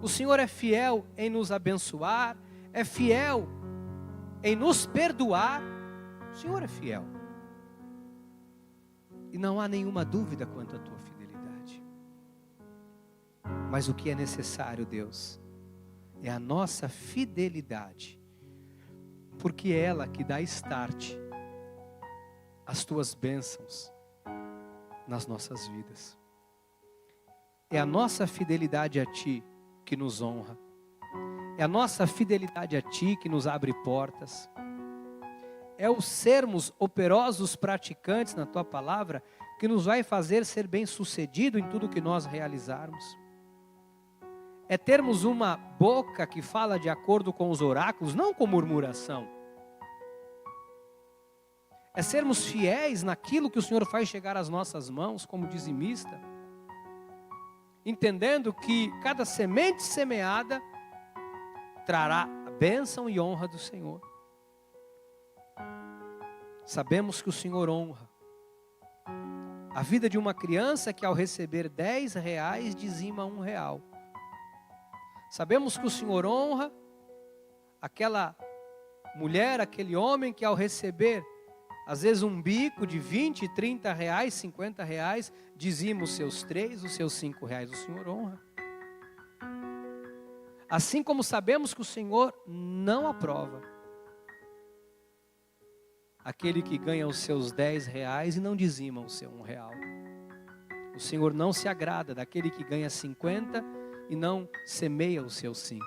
O Senhor é fiel em nos abençoar, é fiel em nos perdoar. O Senhor é fiel. E não há nenhuma dúvida quanto à tua fidelidade. Mas o que é necessário, Deus, é a nossa fidelidade, porque é ela que dá start às tuas bênçãos nas nossas vidas. É a nossa fidelidade a Ti que nos honra, é a nossa fidelidade a Ti que nos abre portas, é o sermos operosos praticantes na Tua palavra que nos vai fazer ser bem-sucedido em tudo que nós realizarmos. É termos uma boca que fala de acordo com os oráculos, não com murmuração. É sermos fiéis naquilo que o Senhor faz chegar às nossas mãos como dizimista. Entendendo que cada semente semeada trará a bênção e honra do Senhor. Sabemos que o Senhor honra a vida de uma criança que ao receber R$10 dizima R$1. Sabemos que o Senhor honra aquela mulher, aquele homem que ao receber Às vezes um bico de 20, 30 reais, 50 reais, dizima os seus 3, os seus 5 reais, o Senhor honra. Assim como sabemos que o Senhor não aprova aquele que ganha os seus 10 reais e não dizima o seu 1 real. O Senhor não se agrada daquele que ganha 50 e não semeia os seus 5.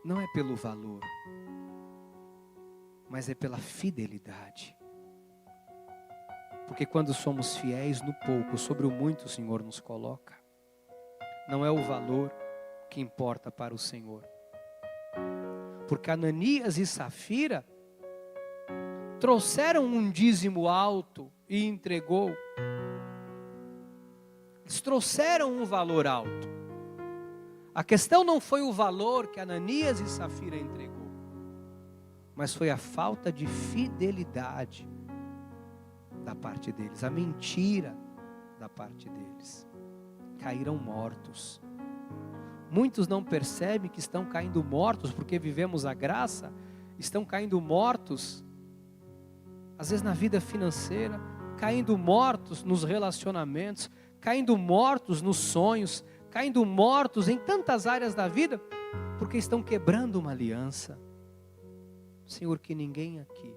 Não é pelo valor, mas é pela fidelidade. Porque quando somos fiéis no pouco, sobre o muito o Senhor nos coloca. Não é o valor que importa para o Senhor. Porque Ananias e Safira trouxeram um dízimo alto e entregou. Eles trouxeram um valor alto. A questão não foi o valor que Ananias e Safira entregou, mas foi a falta de fidelidade da parte deles, a mentira da parte deles. Caíram mortos. Muitos não percebem que estão caindo mortos porque vivemos a graça, estão caindo mortos, às vezes na vida financeira, caindo mortos nos relacionamentos, caindo mortos nos sonhos, caindo mortos em tantas áreas da vida, porque estão quebrando uma aliança. Senhor, que ninguém aqui,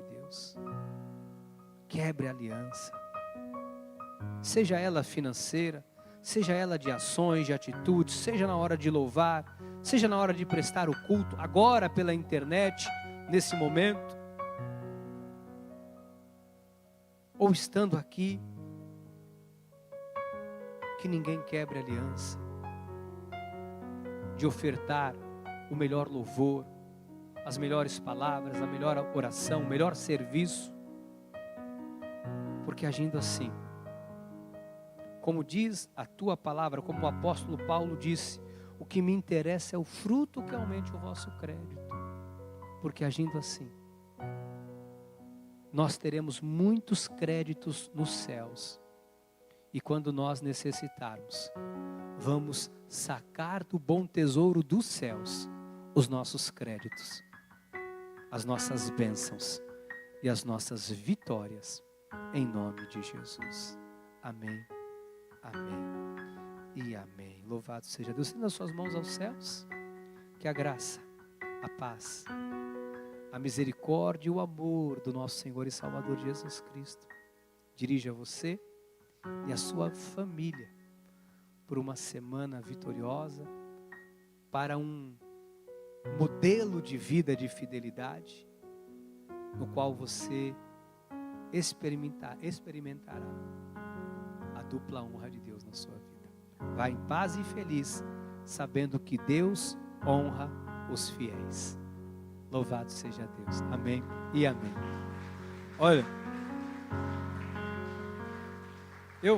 Deus, quebre a aliança, seja ela financeira, seja ela de ações, de atitudes, seja na hora de louvar, seja na hora de prestar o culto, agora pela internet, nesse momento, ou estando aqui, que ninguém quebre a aliança, de ofertar o melhor louvor, as melhores palavras, a melhor oração, o melhor serviço, porque agindo assim, como diz a tua palavra, como o apóstolo Paulo disse, o que me interessa é o fruto que aumente o vosso crédito, porque agindo assim, nós teremos muitos créditos nos céus, e quando nós necessitarmos, vamos sacar do bom tesouro dos céus os nossos créditos, as nossas bênçãos e as nossas vitórias, em nome de Jesus. Amém, amém e amém. Louvado seja Deus. Estenda as suas mãos aos céus, que a graça, a paz, a misericórdia e o amor do nosso Senhor e Salvador Jesus Cristo dirija você e a sua família por uma semana vitoriosa, para um modelo de vida de fidelidade, no qual você experimentará a dupla honra de Deus na sua vida. Vá em paz e feliz, sabendo que Deus honra os fiéis. Louvado seja Deus. Amém e amém. Olha,